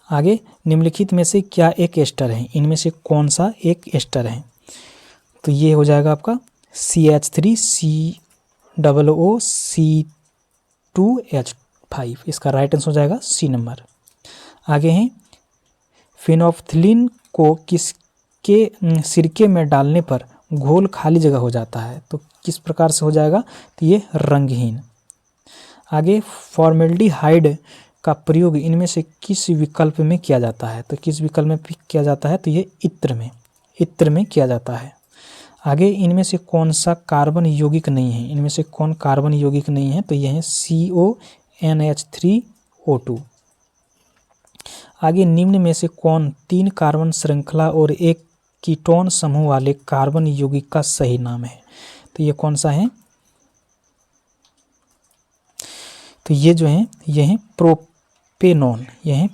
A: आगे निम्नलिखित में से क्या एक एस्टर है? इनमें से कौन सा एक एस्टर है? तो ये हो जाएगा आपका CH3COO2H5। इसका राइट आंसर हो जाएगा सी नंबर। आगे हैं फिनोल्फ्थालीन को किसके सिरके में डालने पर घोल खाली जगह हो जाता है? तो किस प्रकार से हो जाएगा? तो ये रंगहीन। आगे फॉर्मेल्डिहाइड का प्रयोग इनमें से किस विकल्प में किया जाता है? तो किस विकल्प में किया जाता है? तो ये इत्र में किया जाता है। आगे इनमें से कौन सा कार्बन यौगिक नहीं है? इनमें से कौन कार्बन यौगिक नहीं है? तो यह है CONH3O2। आगे निम्न में से कौन 3 कार्बन श्रृंखला और एक कीटोन समूह वाले कार्बन यौगिक का सही नाम है? तो ये कौन सा है? तो ये जो है यह है प्रोपेनॉन, यह है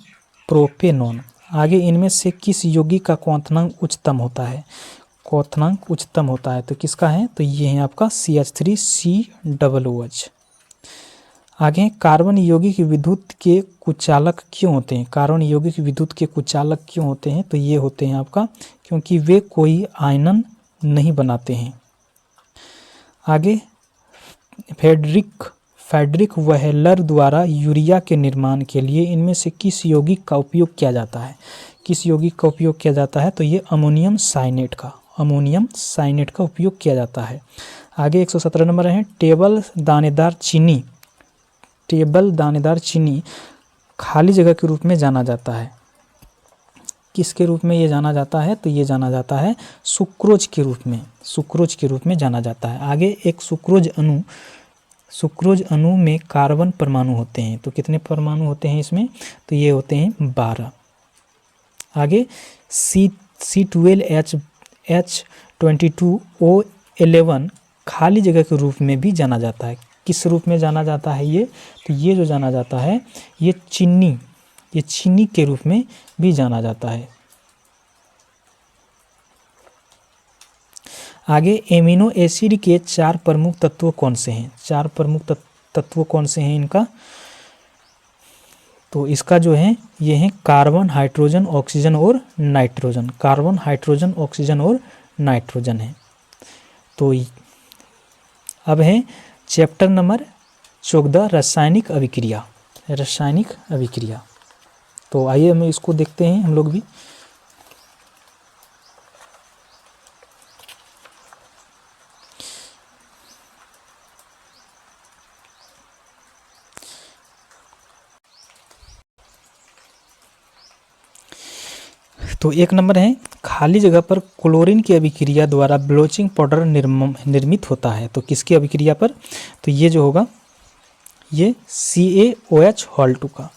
A: प्रोपेनॉन। आगे इनमें से किस यौगिक का क्वथनांक उच्चतम होता है? क्वथनांक उच्चतम होता है तो किसका है? तो ये है आपका CH3COOH। आगे कार्बन यौगिक विद्युत के कुचालक क्यों होते हैं? कार्बन यौगिक विद्युत के कुचालक क्यों होते हैं? तो ये होते हैं आपका क्योंकि वे कोई आयनन नहीं बनाते हैं। आगे फ्रेडरिक वेहलर द्वारा यूरिया के निर्माण के लिए इनमें से किस यौगिक का उपयोग किया जाता है? किस यौगिक का उपयोग किया जाता है? तो ये अमोनियम साइनेट का उपयोग किया जाता है। आगे 117 नंबर है टेबल दानेदार चीनी खाली जगह के रूप में जाना जाता है। किसके रूप में ये जाना जाता है? तो ये जाना जाता है सुक्रोज के रूप में जाना जाता है। आगे एक सुक्रोज अणु में कार्बन परमाणु होते हैं। तो कितने परमाणु होते हैं इसमें? तो ये होते हैं 12। आगे C12H22O11 खाली जगह के रूप में भी जाना जाता है। किस रूप में जाना जाता है ये? तो ये जो जाना जाता है ये चीनी के रूप में भी जाना जाता है। आगे एमिनो एसिड के 4 प्रमुख तत्व कौन से हैं? 4 प्रमुख तत्व कौन से हैं इनका? तो इसका जो है ये है कार्बन, हाइड्रोजन, ऑक्सीजन और नाइट्रोजन। कार्बन, हाइड्रोजन, ऑक्सीजन और नाइट्रोजन है। तो अब है चैप्टर नंबर 14 रासायनिक अभिक्रिया। तो आइए हम इसको देखते हैं हम लोग भी। तो 1 नंबर है खाली जगह पर क्लोरीन की अभिक्रिया द्वारा ब्लीचिंग पाउडर निर्मित होता है। तो किसकी अभिक्रिया पर? तो ये जो होगा ये CaOH हॉल 2 का।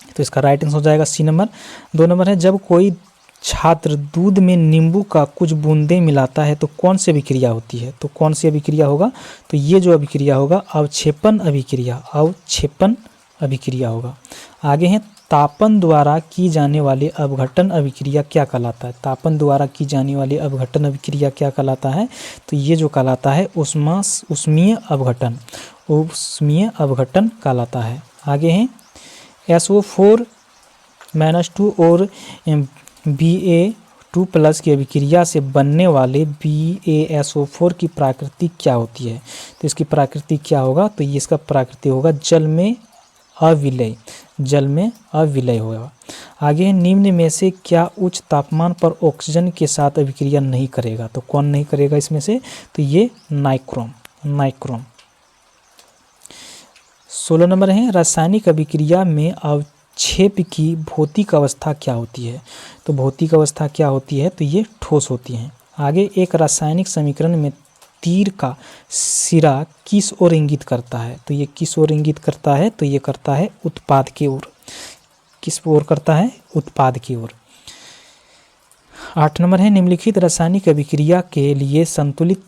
A: तो इसका राइट आंसर हो जाएगा सी नंबर। 2 नंबर है जब कोई छात्र दूध में नींबू का कुछ बूंदें मिलाता है तो कौन सी अभिक्रिया होती है? तो कौन सी अभिक्रिया होगा? तो ये जो अभिक्रिया होगा अवक्षेपण अभिक्रिया होगा। आगे है तापन द्वारा की जाने वाली अपघटन अभिक्रिया क्या कहलाता है? तापन द्वारा की जाने वाली अपघटन अभिक्रिया क्या कहलाता है? तो ये जो कहलाता है उष्मीय अपघटन, उष्मीय अपघटन कहलाता है। आगे हैं SO4 -2 और Ba2+ की अभिक्रिया से बनने वाले BaSO4 की प्रकृति क्या होती है? तो इसकी प्रकृति क्या होगा? तो ये इसका प्रकृति होगा जल में अविलय, जल में अविलय होगा। आगे निम्न में से क्या उच्च तापमान पर ऑक्सीजन के साथ अभिक्रिया नहीं करेगा? तो कौन नहीं करेगा इसमें से? तो ये नाइक्रोम। 16 नंबर है रासायनिक अभिक्रिया में अवक्षेप की भौतिक अवस्था क्या होती है? तो भौतिक अवस्था क्या होती है? तो ये ठोस होती है। आगे एक रासायनिक समीकरण में तीर का सिरा किस ओर इंगित करता है? तो ये किस ओर इंगित करता है? तो ये करता है उत्पाद की ओर। किस ओर करता है? उत्पाद की ओर। 8 नंबर है निम्नलिखित रासायनिक अभिक्रिया के लिए संतुलित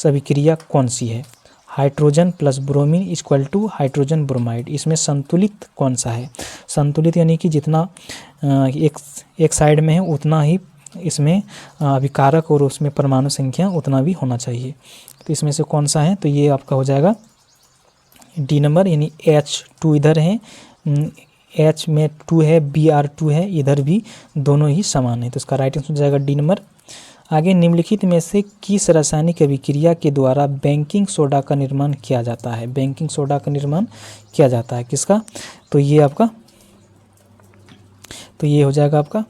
A: अभिक्रिया कौन सी है? Hydrogen plus bromine equal to hydrogen bromide. इसमें संतुलित कौन सा है? संतुलित यानी कि जितना एक साइड में है उतना ही इसमें अभिकारक और उसमें परमाणु संख्या उतना भी होना चाहिए। तो इसमें से कौन सा है? तो ये आपका हो जाएगा डी नंबर, यानी H2 इधर है, H में 2 है, Br2 है, इधर भी दोनों ही समान है। तो इसका राइट आंसर हो जाएगा डी नंबर। आगे निम्नलिखित में से किस रासायनिक अभिक्रिया के द्वारा बेकिंग सोडा का निर्माण किया जाता है? बेकिंग सोडा का निर्माण किया जाता है किसका? तो ये आपका, तो ये हो जाएगा आपका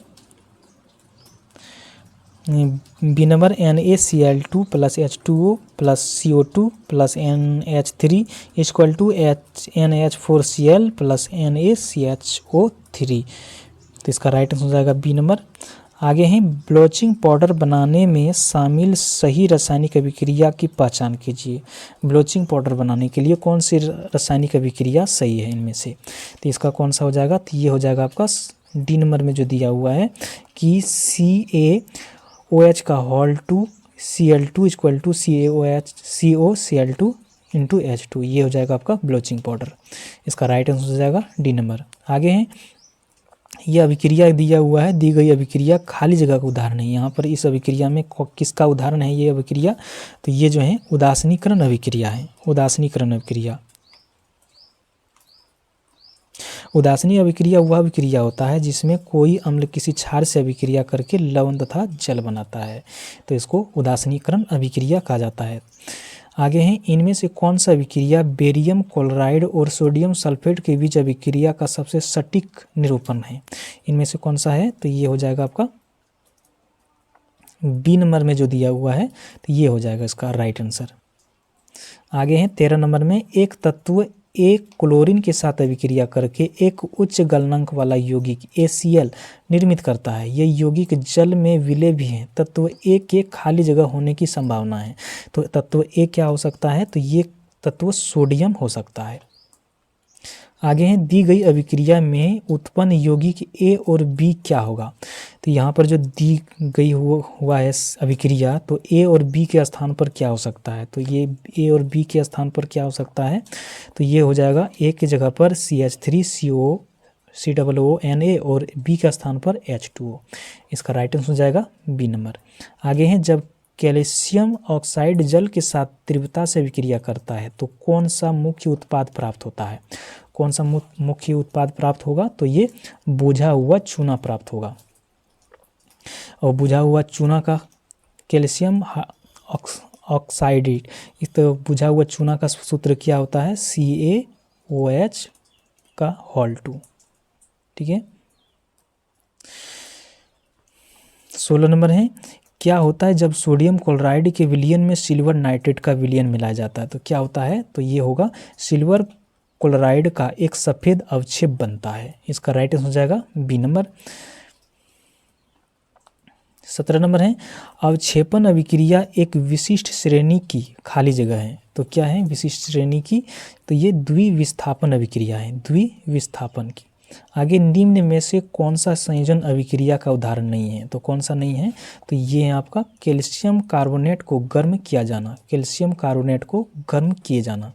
A: B number NaCl2 + H2O + CO2 + NH3 equal to NH4Cl + NaCHO3। तो इसका राइट आंसर हो जाएगा बी नंबर। आगे हैं ब्लीचिंग पाउडर बनाने में शामिल सही रासायनिक अभिक्रिया की पहचान कीजिए। ब्लीचिंग पाउडर बनाने के लिए कौन सी रासायनिक अभिक्रिया सही है इनमें से? तो इसका कौन सा हो जाएगा? तो ये हो जाएगा आपका डी नंबर में जो दिया हुआ है कि CaOH का whole 2 Cl2 equal to CaOH CO Cl2 × H2। ये हो जाएगा आपका ब्लीचिंग पाउडर। इसका राइट आंसर हो जाएगा डी नंबर। आगे हैं ये अभिक्रिया दिया हुआ है, दी गई अभिक्रिया खाली जगह का उदाहरण है। यहाँ पर इस अभिक्रिया में किसका उदाहरण है ये अभिक्रिया? तो ये जो है उदासीनीकरण अभिक्रिया है, उदासीनीकरण अभिक्रिया। उदासीनी अभिक्रिया वह अभिक्रिया होता है जिसमें कोई अम्ल किसी क्षार से अभिक्रिया करके लवण तथा जल बनाता है, तो इसको उदासीनीकरण अभिक्रिया कहा जाता है। आगे हैं इनमें से कौन सा अभिक्रिया बेरियम क्लोराइड और सोडियम सल्फेट के बीच अभिक्रिया का सबसे सटीक निरूपण है? इनमें से कौन सा है? तो ये हो जाएगा आपका बी नंबर में जो दिया हुआ है, तो ये हो जाएगा इसका राइट आंसर। आगे हैं 13 नंबर में एक तत्व एक क्लोरीन के साथ अभिक्रिया करके एक उच्च गलनांक वाला यौगिक ACl निर्मित करता है। यह यौगिक जल में विलय भी है। तत्व A के खाली जगह होने की संभावना है। तो तत्व A क्या हो सकता है? तो ये तत्व सोडियम हो सकता है। आगे हैं दी गई अभिक्रिया में उत्पन्न यौगिक A और B क्या होगा? तो यहाँ पर जो दी गई हुआ है अभिक्रिया, तो A और B के स्थान पर क्या हो सकता है? तो ये A और B के स्थान पर क्या हो सकता है? तो ये हो जाएगा A की जगह पर CH3COONA और B के स्थान पर H2O। इसका राइट आंसर हो जाएगा बी नंबर। आगे हैं जब कैल्शियम ऑक्साइड जल के साथ तीव्रता से अभिक्रिया करता है तो कौन सा मुख्य उत्पाद प्राप्त होता है? कौन सा मुख्य उत्पाद प्राप्त होगा? तो ये बुझा हुआ चूना प्राप्त होगा। और बुझा हुआ चूना का कैल्शियम ऑक्साइडेट, इस तो बुझा हुआ चूना का सूत्र क्या होता है? CaOH का होल 2। ठीक है। 16 नंबर है क्या होता है जब सोडियम क्लोराइड के विलयन में सिल्वर नाइट्रेट का विलयन मिलाया जाता है? तो क्या होता है? तो ये होगा सिल्वर क्लोराइड का एक सफ़ेद अवक्षेप बनता है। इसका राइट आंसर हो जाएगा बी नंबर। 17 नंबर है अवक्षेपण अभिक्रिया एक विशिष्ट श्रेणी की खाली जगह है। तो क्या है विशिष्ट श्रेणी की? तो ये द्विविस्थापन अभिक्रिया है, द्विविस्थापन की। आगे निम्न में से कौन सा संयोजन अभिक्रिया का उदाहरण नहीं है? तो कौन सा नहीं है? तो ये है आपका कैल्शियम कार्बोनेट को गर्म किया जाना, कैल्शियम कार्बोनेट को गर्म किए जाना।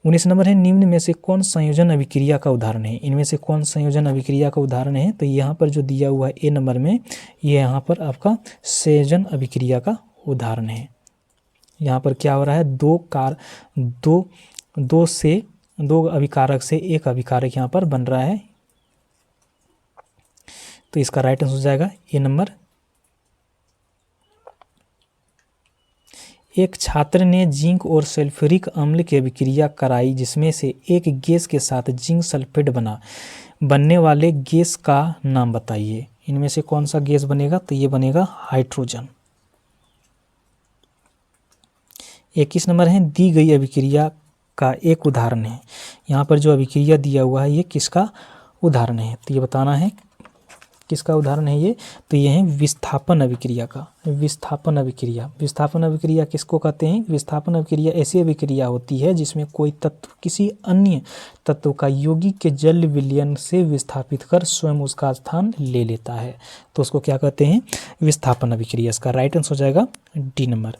A: 19 नंबर है निम्न में से कौन संयोजन अभिक्रिया का उदाहरण है। इनमें से कौन संयोजन अभिक्रिया का उदाहरण है, तो यहाँ पर जो दिया हुआ है ए नंबर में, ये यहाँ पर आपका संयोजन अभिक्रिया का उदाहरण है। यहाँ पर क्या हो रहा है, दो अभिकारक से एक अभिकारक यहाँ पर बन रहा है, तो इसका राइट आंसर हो जाएगा ए नंबर। एक छात्र ने जिंक और सल्फ्यूरिक अम्ल की अभिक्रिया कराई जिसमें से एक गैस के साथ जिंक सल्फेट बनने वाले गैस का नाम बताइए। इनमें से कौन सा गैस बनेगा, तो ये बनेगा हाइड्रोजन। 21 नंबर है दी गई अभिक्रिया का एक उदाहरण है। यहाँ पर जो अभिक्रिया दिया हुआ है ये किसका उदाहरण है, तो ये बताना है किसका उदाहरण है ये, तो ये है विस्थापन अभिक्रिया का। विस्थापन अभिक्रिया किसको कहते हैं। विस्थापन अभिक्रिया ऐसी अभिक्रिया होती है जिसमें कोई तत्व किसी अन्य तत्व का यौगिक के जल विलयन से विस्थापित कर स्वयं उसका स्थान ले लेता है, तो उसको क्या कहते हैं, विस्थापन अभिक्रिया। इसका राइट आंसर हो जाएगा डी नंबर।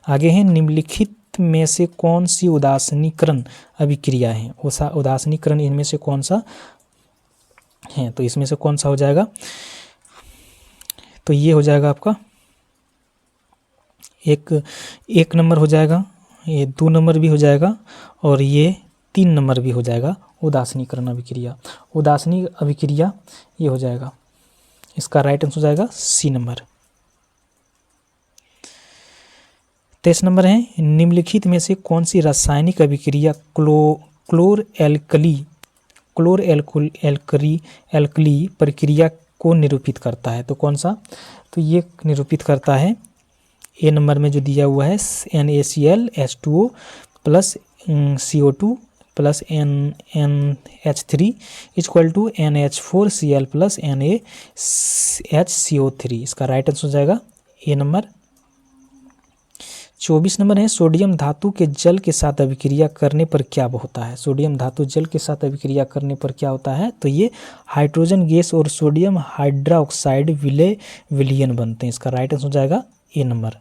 A: आगे है निम्नलिखित में से कौन सी उदासीनीकरण अभिक्रिया है। उदासीनीकरण इनमें से कौन सा है, तो इसमें से कौन सा हो जाएगा, तो ये हो जाएगा आपका एक नंबर हो जाएगा, ये 2 नंबर भी हो जाएगा और ये 3 नंबर भी हो जाएगा। उदासीनीकरण अभिक्रिया, उदासीनी अभिक्रिया ये हो जाएगा। इसका राइट आंसर हो जाएगा सी नंबर। 23 नंबर है निम्नलिखित में से कौन सी रासायनिक अभिक्रिया क्लोर एल्कली प्रक्रिया को निरूपित करता है, तो कौन सा, तो ये निरूपित करता है ए नंबर में जो दिया हुआ है NaCl H2O plus CO2 plus NH3 equal to NH4Cl plus NaHCO3। इसका राइट आंसर हो जाएगा ए नंबर। 24 नंबर है सोडियम धातु के जल के साथ अभिक्रिया करने पर क्या होता है। सोडियम धातु जल के साथ अभिक्रिया करने पर क्या होता है, तो ये हाइड्रोजन गैस और सोडियम हाइड्रोक्साइड विलयन बनते हैं। इसका राइट आंसर हो जाएगा ए नंबर।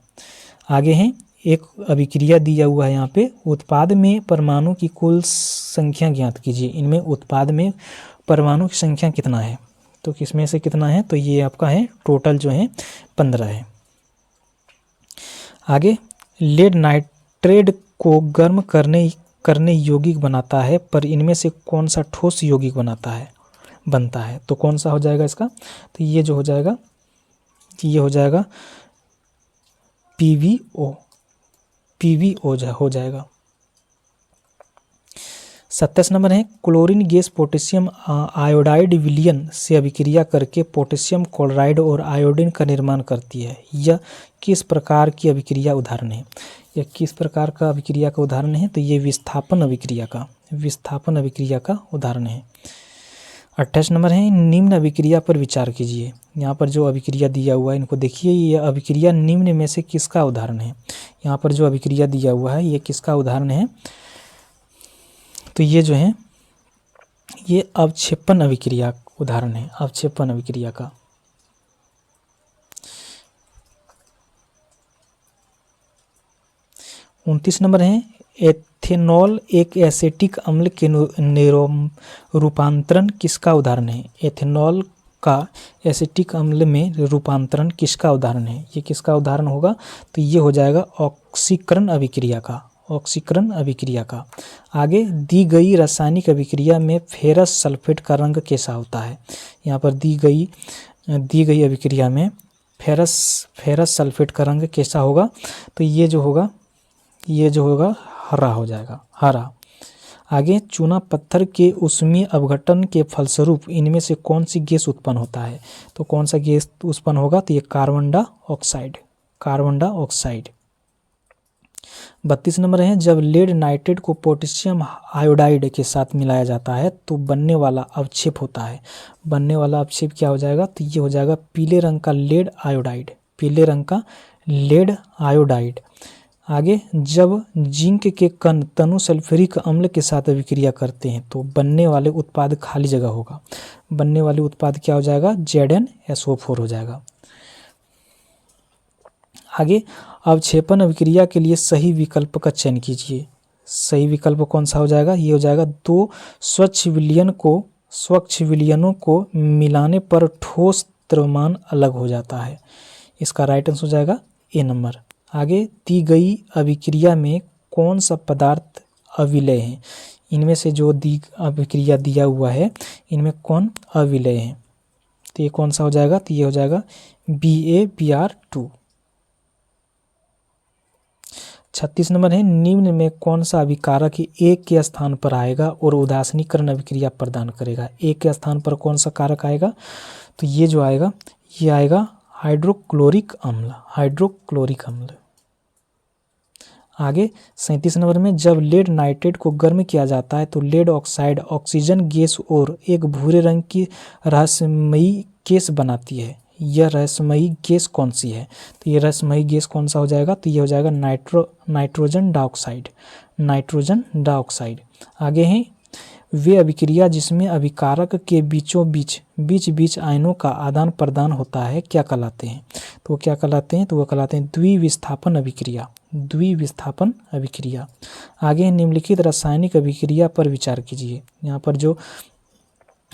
A: आगे हैं एक अभिक्रिया दिया हुआ है यहाँ पे, उत्पाद में परमाणु की कुल संख्या ज्ञात कीजिए। इनमें उत्पाद में परमाणु की संख्या कितना है, तो किसमें से कितना है, तो ये आपका है टोटल जो है 15 है। आगे लेड नाइट्रेट को गर्म करने यौगिक बनाता है, पर इनमें से कौन सा ठोस यौगिक बनता है, तो कौन सा हो जाएगा इसका, तो ये जो हो जाएगा, ये हो जाएगा PVO हो जाएगा। 27 नंबर है क्लोरीन गैस पोटेशियम आयोडाइड विलयन से अभिक्रिया करके पोटेशियम क्लोराइड और आयोडीन का निर्माण करती है। यह किस प्रकार की अभिक्रिया उदाहरण है, यह किस प्रकार का अभिक्रिया का उदाहरण है, तो ये विस्थापन अभिक्रिया का उदाहरण है। 28 नंबर है निम्न अभिक्रिया पर विचार कीजिए। यहाँ पर जो अभिक्रिया दिया हुआ है इनको देखिए, ये अभिक्रिया निम्न में से किसका उदाहरण है। यहाँ पर जो अभिक्रिया दिया हुआ है ये किसका उदाहरण है, तो ये जो है ये अवक्षेपण अभिक्रिया उदाहरण है, अवक्षेपण अभिक्रिया का। 29 नंबर है एथेनॉल एक एसिटिक अम्ल के रूपांतरण किसका उदाहरण है। एथेनॉल का एसिटिक अम्ल में रूपांतरण किसका उदाहरण है, ये किसका उदाहरण होगा, तो ये हो जाएगा ऑक्सीकरण अभिक्रिया का। आगे दी गई रासायनिक अभिक्रिया में फेरस सल्फेट का रंग कैसा होता है। यहाँ पर दी गई अभिक्रिया में फेरस सल्फेट का रंग कैसा होगा, तो ये जो होगा हरा हो जाएगा, हरा। आगे चूना पत्थर के ऊष्मीय अपघटन के फलस्वरूप इनमें से कौन सी गैस उत्पन्न होता है, तो कौन सा गैस उत्पन्न होगा, तो ये कार्बन डाइऑक्साइड। 32 नंबर है जब लेड नाइट्रेट को पोटेशियम आयोडाइड के साथ मिलाया जाता है तो बनने वाला अवक्षेप होता है। बनने वाला अवक्षेप क्या हो जाएगा, तो ये हो जाएगा पीले रंग का लेड आयोडाइड। आगे जब जिंक के कण तनु सल्फ्यूरिक अम्ल के साथ अभिक्रिया करते हैं तो बनने वाले उत्पाद खाली जगह होगा। बनने वाले उत्पाद क्या हो जाएगा, ZnSO4 हो जाएगा। आगे अवक्षेपण अभिक्रिया के लिए सही विकल्प का चयन कीजिए। सही विकल्प कौन सा हो जाएगा? ये हो जाएगा 2 स्वच्छ विलयनों को मिलाने पर ठोस द्रव्यमान अलग हो जाता है। इसका राइट आंसर हो जाएगा ए नंबर। आगे दी गई अभिक्रिया में कौन सा पदार्थ अविलय है? इनमें से जो दी अभिक्रिया दिया हुआ है इनमें कौन अविलय है? तो ये कौन सा हो जाएगा? तो ये हो जाएगा BaBr2। 36 नंबर है, निम्न में कौन सा अभिकारक एक के स्थान पर आएगा और उदासीनीकरण अभिक्रिया प्रदान करेगा? एक के स्थान पर कौन सा कारक आएगा? तो ये जो आएगा ये आएगा हाइड्रोक्लोरिक अम्ल। आगे 37 नंबर में जब लेड नाइट्रेट को गर्म किया जाता है तो लेड ऑक्साइड ऑक्सीजन गैस और एक भूरे रंग की रहस्यमयी गैस बनाती है। यह रहस्यमयी गैस कौन सी है? तो ये रहस्यमयी गैस कौन सा हो जाएगा? तो ये हो जाएगा नाइट्रोजन डाइऑक्साइड। आगे हैं वे अभिक्रिया जिसमें अभिकारक के बीच आयनों का आदान प्रदान होता है क्या कहलाते हैं? तो वो क्या कहलाते हैं? तो वो कहलाते हैं द्विविस्थापन अभिक्रिया। आगे निम्नलिखित रासायनिक अभिक्रिया पर विचार कीजिए। यहाँ पर जो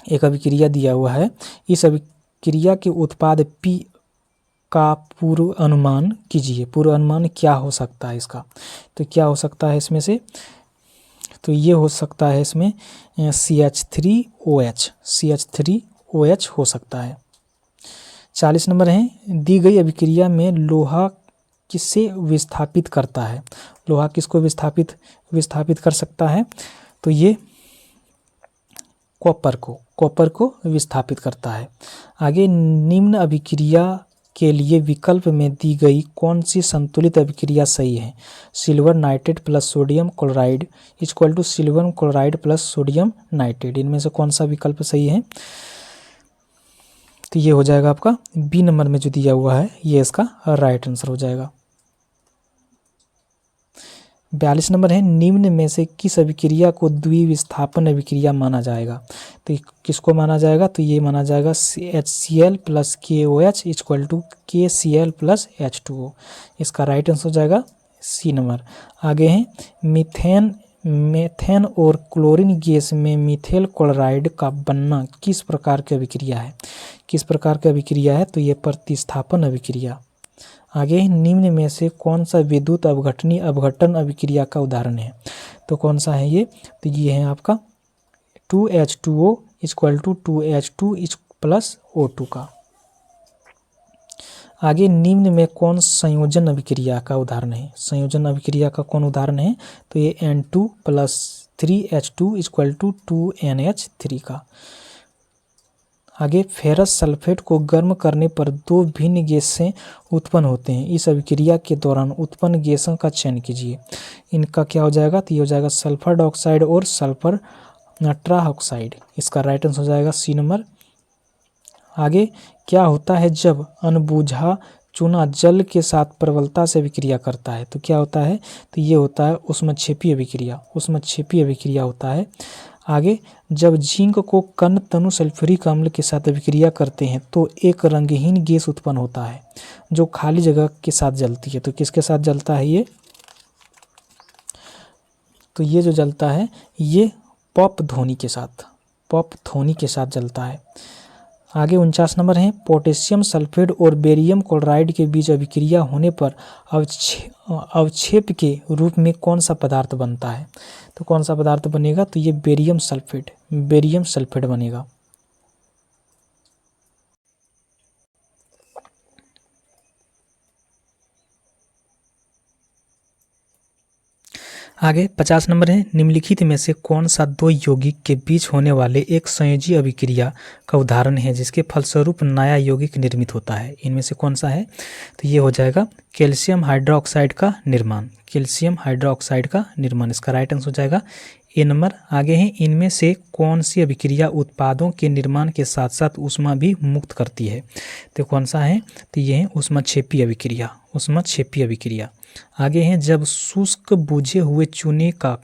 A: एक अभिक्रिया दिया हुआ है, इस अभिक्रिया के उत्पाद P का पूर्व अनुमान कीजिए। पूर्व अनुमान क्या हो सकता है इसका? तो क्या हो सकता है इसमें से? तो ये हो सकता है इसमें CH3OH हो सकता है। 40 नंबर है, दी गई अभिक्रिया में लोहा किसे विस्थापित करता है? लोहा किसको विस्थापित कर सकता है? तो ये कॉपर को विस्थापित करता है। आगे निम्न अभिक्रिया के लिए विकल्प में दी गई कौन सी संतुलित अभिक्रिया सही है? Silver nitrate plus sodium chloride equal to silver chloride plus sodium nitrate. इनमें से कौन सा विकल्प सही है? तो ये हो जाएगा आपका बी नंबर में जो दिया हुआ है ये इसका राइट आंसर हो जाएगा। 42 नंबर है, निम्न में से किस अभिक्रिया को द्विविस्थापन अभिक्रिया माना जाएगा? तो किसको माना जाएगा? तो ये माना जाएगा HCl plus KOH equal to KCl plus H2O। इसका राइट आंसर हो जाएगा सी नंबर। आगे हैं मेथेन और क्लोरीन गैस में मिथेल क्लोराइड का बनना किस प्रकार की अभिक्रिया है? तो ये प्रतिस्थापन अभिक्रिया। आगे निम्न में से कौन सा विद्युत अपघटन अभिक्रिया का उदाहरण है? तो कौन सा है ये? तो ये है आपका 2H2O equal to 2H2 plus O2 का। आगे निम्न में कौन संयोजन अभिक्रिया का उदाहरण है? संयोजन अभिक्रिया का कौन उदाहरण है? तो ये N2 plus 3H2 equal to 2NH3 का। आगे फेरस सल्फेट को गर्म करने पर 2 भिन्न गैसें उत्पन्न होते हैं। इस अभिक्रिया के दौरान उत्पन्न गैसों का चयन कीजिए। इनका क्या हो जाएगा? तो ये हो जाएगा सल्फर डाइऑक्साइड और सल्फर ट्राइऑक्साइड। इसका राइट आंसर हो जाएगा सी नंबर। आगे क्या होता है जब अनबुझा चूना जल के साथ प्रबलता से अभिक्रिया करता है? तो क्या होता है? तो ये होता है ऊष्मक्षेपी अभिक्रिया होता है। आगे जब जिंक को कण तनु सल्फ्यूरिक अम्ल के साथ अभिक्रिया करते हैं तो एक रंगहीन गैस उत्पन्न होता है जो खाली जगह के साथ जलती है। तो किसके साथ जलता है ये? तो ये जो जलता है ये पॉप ध्वनि के साथ जलता है। आगे 49 नंबर है, पोटेशियम सल्फेट और बेरियम क्लोराइड के बीच अभिक्रिया होने पर अवक्षेप के रूप में कौन सा पदार्थ बनता है? तो कौन सा पदार्थ बनेगा? तो ये बेरियम सल्फेट बनेगा। आगे 50 नंबर है, निम्नलिखित में से कौन सा 2 यौगिक के बीच होने वाले एक संयोजी अभिक्रिया का उदाहरण है जिसके फलस्वरूप नया यौगिक निर्मित होता है? इनमें से कौन सा है? तो ये हो जाएगा कैल्शियम हाइड्रोक्साइड का निर्माण। इसका राइट आंसर हो जाएगा ए नंबर। आगे हैं इनमें से कौन सी अभिक्रिया उत्पादों के निर्माण के साथ साथ ऊष्मा भी मुक्त करती है? तो कौन सा है? तो ये है ऊष्मक्षेपी अभिक्रिया। आगे हैं जब शुष्क बुझे हुए चूने का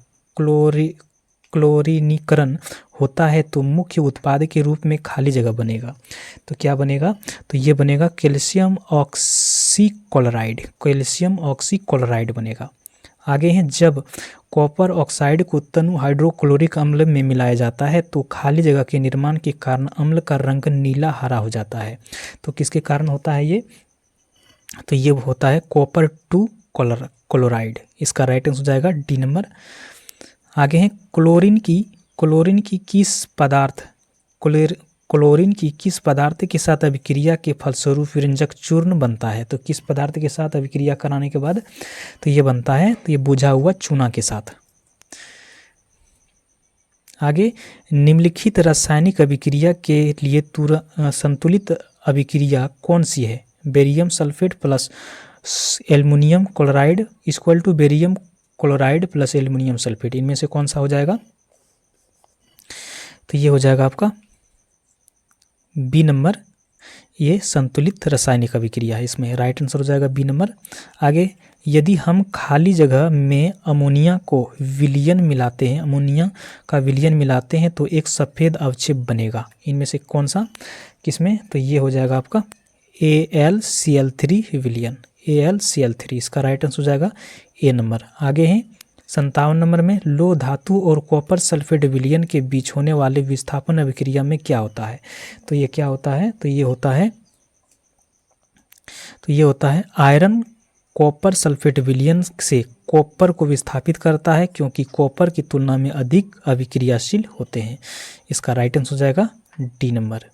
A: क्लोरीनीकरण होता है तो मुख्य उत्पाद के रूप में खाली जगह बनेगा। तो क्या बनेगा? तो ये बनेगा कैल्शियम ऑक्सीक्लोराइड बनेगा। आगे हैं जब कॉपर ऑक्साइड को तनु हाइड्रोक्लोरिक अम्ल में मिलाया जाता है तो खाली जगह के निर्माण के कारण अम्ल का रंग नीला हरा हो जाता है। तो किसके कारण होता है ये? तो ये होता है कॉपर 2 क्लोराइड। इसका राइट आंसर हो जाएगा डी नंबर। आगे हैं क्लोरीन की किस पदार्थ के साथ अभिक्रिया के फलस्वरूप विरंजक चूर्ण बनता है? तो किस पदार्थ के साथ अभिक्रिया कराने के बाद तो ये बनता है? तो ये बुझा हुआ चूना के साथ। आगे निम्नलिखित रासायनिक अभिक्रिया के लिए संतुलित अभिक्रिया कौन सी है? Barium sulphate plus aluminium chloride equal to barium chloride plus aluminium sulphate. इनमें से कौन सा हो जाएगा? तो ये हो जाएगा आपका बी नंबर। ये संतुलित रासायनिक अभिक्रिया है, इसमें राइट आंसर हो जाएगा बी नंबर। आगे यदि हम खाली जगह में अमोनिया का विलयन मिलाते हैं तो एक सफ़ेद अवक्षेप बनेगा। इनमें से कौन सा किसमें? तो ये हो जाएगा आपका AlCl3 विलयन, AlCl3। इसका राइट आंसर हो जाएगा ए नंबर। आगे हैं 57 नंबर में लोह धातु और कॉपर सल्फेट विलयन के बीच होने वाले विस्थापन अभिक्रिया में क्या होता है? तो ये क्या होता है? तो ये होता है आयरन कॉपर सल्फेट विलयन से कॉपर को विस्थापित करता है क्योंकि कॉपर की तुलना में अधिक अभिक्रियाशील होते हैं। इसका राइट आंसर हो जाएगा डी नंबर।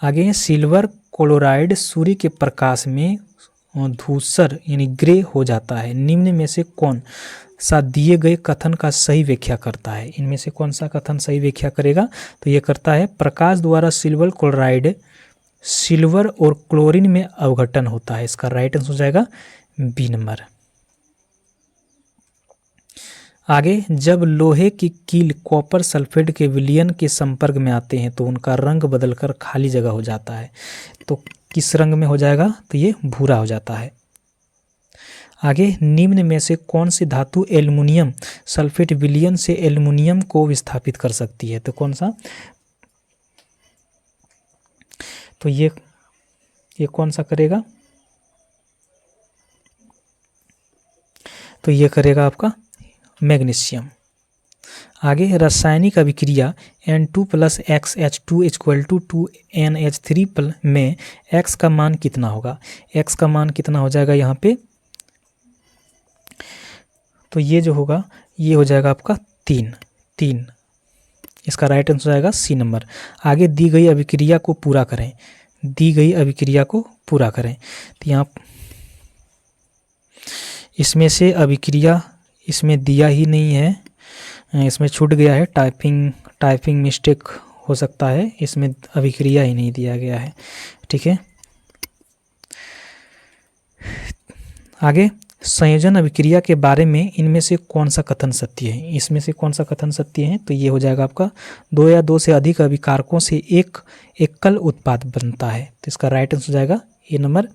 A: आगे है सिल्वर क्लोराइड सूर्य के प्रकाश में धूसर यानी ग्रे हो जाता है। निम्न में से कौन सा दिए गए कथन का सही व्याख्या करता है? इनमें से कौन सा कथन सही व्याख्या करेगा? तो ये करता है प्रकाश द्वारा सिल्वर क्लोराइड सिल्वर और क्लोरीन में अवघटन होता है। इसका राइट आंसर हो जाएगा बी नंबर। आगे जब लोहे की कील कॉपर सल्फेट के विलयन के संपर्क में आते हैं तो उनका रंग बदलकर खाली जगह हो जाता है। तो किस रंग में हो जाएगा? तो ये भूरा हो जाता है। आगे निम्न में से कौन सी धातु एल्युमिनियम सल्फेट विलयन से एल्युमिनियम को विस्थापित कर सकती है? तो कौन सा? तो ये कौन सा करेगा? तो ये करेगा आपका मैग्नीशियम। आगे रासायनिक अभिक्रिया N2 + XH2 = 2NH3 में X का मान कितना होगा? X का मान कितना हो जाएगा यहाँ पे? तो ये जो होगा ये हो जाएगा आपका 3। इसका राइट आंसर हो जाएगा सी नंबर। आगे दी गई अभिक्रिया को पूरा करें। तो यहाँ इसमें से अभिक्रिया इसमें दिया ही नहीं है, इसमें छूट गया है, टाइपिंग मिस्टेक हो सकता है, इसमें अभिक्रिया ही नहीं दिया गया है। ठीक है। आगे संयोजन अभिक्रिया के बारे में इनमें से कौन सा कथन सत्य है? इसमें से कौन सा कथन सत्य है? तो ये हो जाएगा आपका 2 या 2 से अधिक अभिकारकों से एक एकल उत्पाद बनता है। तो इसका राइट आंसर हो जाएगा ए नंबर।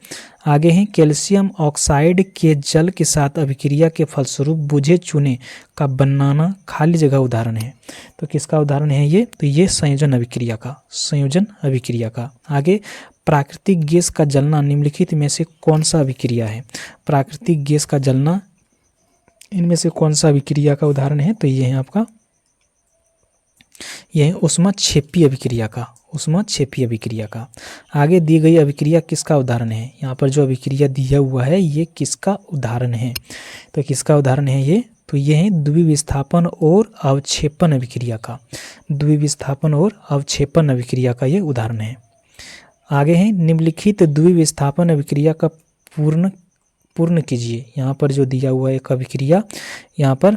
A: आगे हैं कैल्शियम ऑक्साइड के जल के साथ अभिक्रिया के फलस्वरूप बुझे चूने का बनाना खाली जगह उदाहरण है। तो किसका उदाहरण है ये? तो ये संयोजन अभिक्रिया का। आगे प्राकृतिक गैस का जलना निम्नलिखित में से कौन सा अभिक्रिया है? प्राकृतिक गैस का जलना इनमें से कौन सा अभिक्रिया का उदाहरण है? तो ये है आपका यह ऊष्माक्षेपी अभिक्रिया का। आगे दी गई अभिक्रिया किसका उदाहरण है? यहाँ पर जो अभिक्रिया दिया हुआ है ये किसका उदाहरण है? तो किसका उदाहरण है ये? तो ये है द्विविस्थापन और अवक्षेपण अभिक्रिया का ये उदाहरण है। आगे है निम्नलिखित द्विविस्थापन अभिक्रिया का पूर्ण कीजिए। यहाँ पर जो दिया हुआ है एक अभिक्रिया, यहाँ पर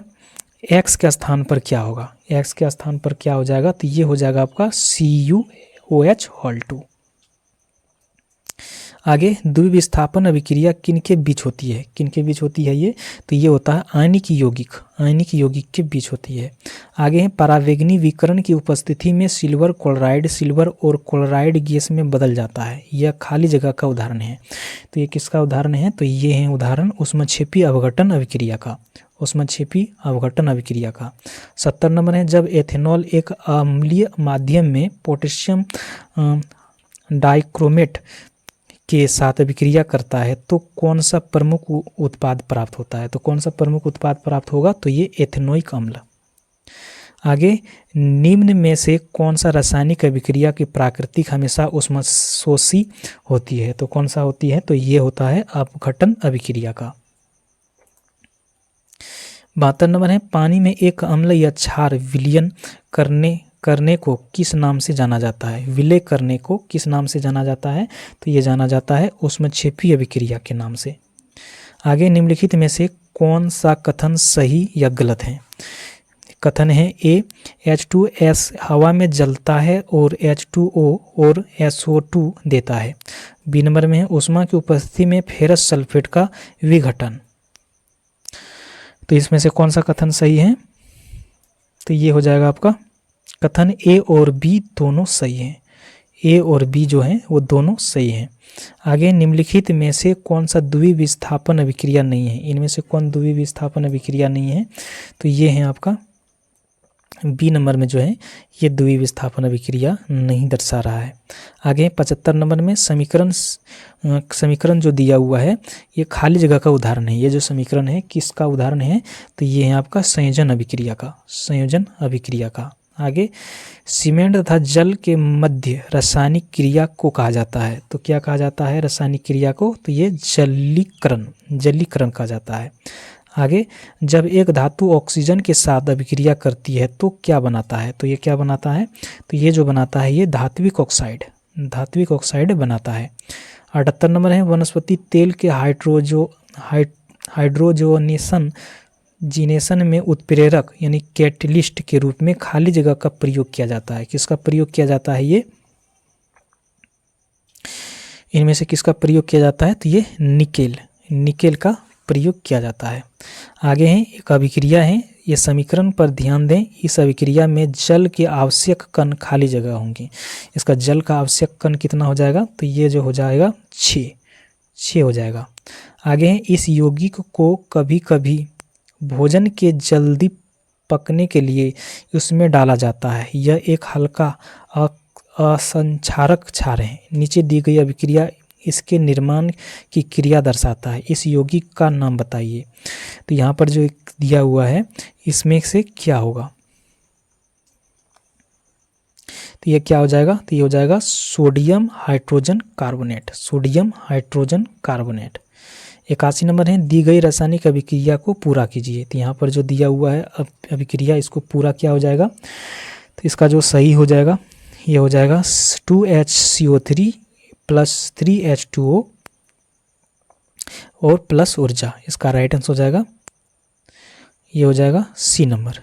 A: X के स्थान पर क्या होगा? X के स्थान पर क्या हो जाएगा? तो ये हो जाएगा आपका CuOH2। आगे द्विविस्थापन अभिक्रिया किनके बीच होती है? ये? तो ये होता है आयनिक यौगिक के बीच होती है। आगे है परावैंगनी विकर्ण की उपस्थिति में सिल्वर और क्लोराइड गैस में बदल जाता है। यह खाली जगह का उदाहरण है। तो ये किसका उदाहरण है? तो ये है उदाहरण ऊष्माक्षेपी अवघटन अभिक्रिया का। 70 नंबर है जब एथेनॉल एक अम्लीय माध्यम में पोटेशियम डाइक्रोमेट के साथ अभिक्रिया करता है तो कौन सा प्रमुख उत्पाद प्राप्त होता है? तो कौन सा प्रमुख उत्पाद प्राप्त होगा? तो ये एथेनोइक अम्ल। आगे, निम्न में से कौन सा रासायनिक अभिक्रिया की प्राकृतिक हमेशा ऊष्मशोषी होती है? तो कौन सा होती है? तो ये होता है अपघटन अभिक्रिया का। 72 नंबर है, पानी में एक अम्ल या क्षार विलयन करने को किस नाम से जाना जाता है? विलय करने को किस नाम से जाना जाता है? तो ये जाना जाता है ऊष्मक्षेपी अभिक्रिया के नाम से। आगे, निम्नलिखित में से कौन सा कथन सही या गलत है? कथन है ए, H2S हवा में जलता है और H2O और SO2 देता है। बी नंबर में है, ऊष्मा की उपस्थिति में फेरस सल्फेट का विघटन। तो इसमें से कौन सा कथन सही है? तो ये हो जाएगा आपका कथन ए और बी दोनों सही हैं। ए और बी जो हैं वो दोनों सही हैं। आगे, निम्नलिखित में से कौन सा द्विविस्थापन अभिक्रिया नहीं है? इनमें से कौन द्विविस्थापन अभिक्रिया नहीं है? तो ये है आपका बी नंबर में जो है ये द्विविस्थापन अभिक्रिया नहीं दर्शा रहा है। आगे 75 नंबर में समीकरण जो दिया हुआ है ये खाली जगह का उदाहरण है। ये जो समीकरण है किसका उदाहरण है? तो ये है आपका संयोजन अभिक्रिया का, संयोजन अभिक्रिया का। आगे, सीमेंट तथा जल के मध्य रासायनिक क्रिया को कहा जाता है। तो क्या कहा जाता है रासायनिक क्रिया को? तो ये जलीकरण कहा जाता है। आगे, जब एक धातु ऑक्सीजन के साथ अभिक्रिया करती है तो क्या बनाता है? तो ये क्या बनाता है? तो ये जो बनाता है ये धात्विक ऑक्साइड बनाता है। 78 नंबर है, वनस्पति तेल के हाइड्रोजनेशन में उत्प्रेरक यानी कैटलिस्ट के रूप में खाली जगह का प्रयोग किया जाता है। किसका प्रयोग किया जाता है? ये इनमें से किसका प्रयोग किया जाता है? तो ये निकेल का प्रयोग किया जाता है। आगे है एक अभिक्रिया है, ये समीकरण पर ध्यान दें। इस अभिक्रिया में जल के आवश्यक कण खाली जगह होंगे। इसका जल का आवश्यक कण कितना हो जाएगा? तो ये जो हो जाएगा 6 हो जाएगा। आगे है, इस यौगिक को कभी कभी भोजन के जल्दी पकने के लिए उसमें डाला जाता है। यह एक हल्का असंक्षारक क्षार है। नीचे दी गई अभिक्रिया इसके निर्माण की क्रिया दर्शाता है। इस यौगिक का नाम बताइए। तो यहाँ पर जो दिया हुआ है इसमें से क्या होगा? तो ये क्या हो जाएगा? तो ये हो जाएगा सोडियम हाइड्रोजन कार्बोनेट। 81 नंबर है, दी गई रासायनिक अभिक्रिया को पूरा कीजिए। तो यहाँ पर जो दिया हुआ है अभिक्रिया इसको पूरा क्या हो जाएगा? तो इसका जो सही हो जाएगा ये हो जाएगा 2HCO3 + 3H2O और प्लस ऊर्जा। इसका राइट आंसर हो जाएगा ये हो जाएगा सी नंबर।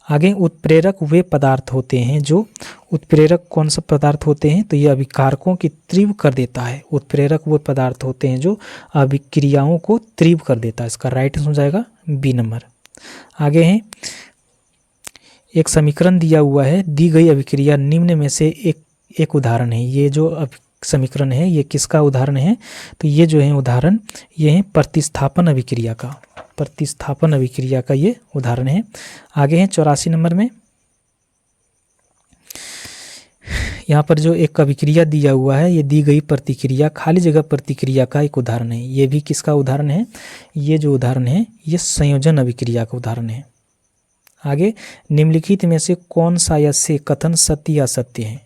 A: आगे, उत्प्रेरक वे पदार्थ होते हैं जो उत्प्रेरक कौन सा पदार्थ होते हैं? तो ये अभिकारकों की तीव्र कर देता है। उत्प्रेरक वो पदार्थ होते हैं जो अभिक्रियाओं को तीव्र कर देता है। इसका राइट आंसर हो जाएगा बी नंबर। आगे है एक समीकरण दिया हुआ है, दी गई अभिक्रिया निम्न में से एक उदाहरण है। ये जो समीकरण है ये किसका उदाहरण है? तो ये जो है उदाहरण ये है प्रतिस्थापन अभिक्रिया का ये उदाहरण है। आगे है 84 नंबर में, यहाँ पर जो एक अभिक्रिया दिया हुआ है ये दी गई प्रतिक्रिया खाली जगह प्रतिक्रिया का एक उदाहरण है। ये भी किसका उदाहरण है? ये जो उदाहरण है ये संयोजन अभिक्रिया का उदाहरण है। आगे, निम्नलिखित में से कौन सा या से कथन सत्य या असत्य है?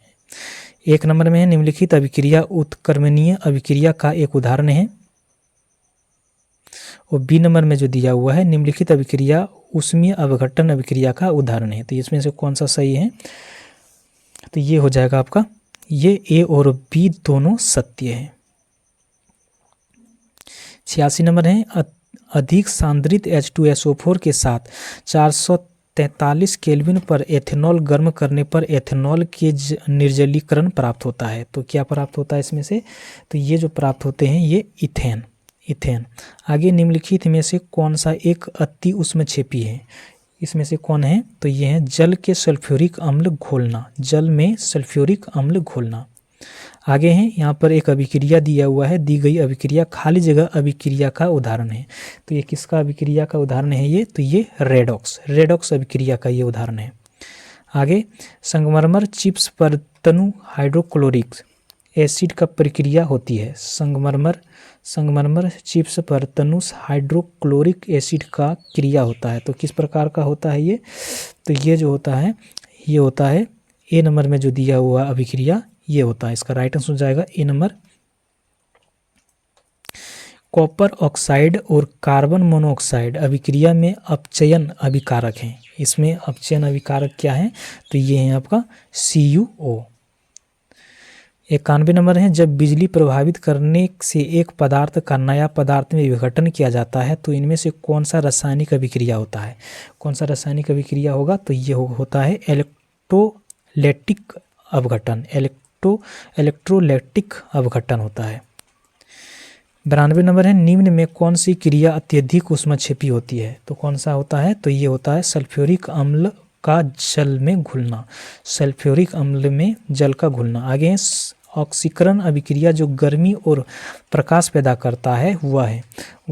A: 1 नंबर में है, निम्नलिखित अभिक्रिया उत्क्रमणीय अभिक्रिया का एक उदाहरण है। और बी नंबर में जो दिया हुआ है, निम्नलिखित अभिक्रिया ऊष्मीय अपघटन अभिक्रिया का उदाहरण है। तो इसमें से कौन सा सही है? तो ये हो जाएगा आपका ये ए और बी दोनों सत्य है। 86 नंबर है, अधिक सांद्रित H2SO4 के साथ 443 केल्विन पर एथेनॉल गर्म करने पर एथेनॉल के निर्जलीकरण प्राप्त होता है। तो क्या प्राप्त होता है इसमें से? तो ये जो प्राप्त होते हैं ये इथेन। आगे, निम्नलिखित में से कौन सा एक अति उष्मक्षेपी है? इसमें से कौन है? तो ये है जल के सल्फ्यूरिक अम्ल घोलना, जल में सल्फ्यूरिक अम्ल घोलना। आगे है यहाँ पर एक अभिक्रिया दिया हुआ है, दी गई अभिक्रिया खाली जगह अभिक्रिया का उदाहरण है। तो ये किसका अभिक्रिया का उदाहरण है ये? तो ये रेडॉक्स अभिक्रिया का ये उदाहरण है। आगे, संगमरमर चिप्स पर तनु हाइड्रोक्लोरिक एसिड का प्रक्रिया होती है? संगमरमर चिप्स पर तनुष हाइड्रोक्लोरिक एसिड का क्रिया होता है। तो किस प्रकार का होता है ये? तो ये जो होता है ये होता है ए नंबर में जो दिया हुआ अभिक्रिया ये होता है। इसका राइट आंसर हो जाएगा ए नंबर। कॉपर ऑक्साइड और कार्बन मोनोऑक्साइड अभिक्रिया में अपचयन अभिकारक हैं। इसमें अपचयन अभिकारक क्या है? तो ये है आपका CuO। 91 नंबर है, जब बिजली प्रभावित करने से एक पदार्थ का नया पदार्थ में विघटन किया जाता है तो इनमें से कौन सा रासायनिक अभिक्रिया होता है? कौन सा रासायनिक अभिक्रिया होगा? तो ये होता है इलेक्ट्रोलैटिक अपघटन। इलेक्ट्रोलैटिक अपघटन होता है। 92 नंबर है, निम्न में कौन सी क्रिया अत्यधिक ऊष्मक्षेपी होती है? तो कौन सा होता है? तो ये होता है सल्फ्यूरिक अम्ल का जल में घुलना। सल्फ्यूरिक अम्ल में जल का घुलना। आगे ऑक्सीकरण अभिक्रिया जो गर्मी और प्रकाश पैदा करता है वह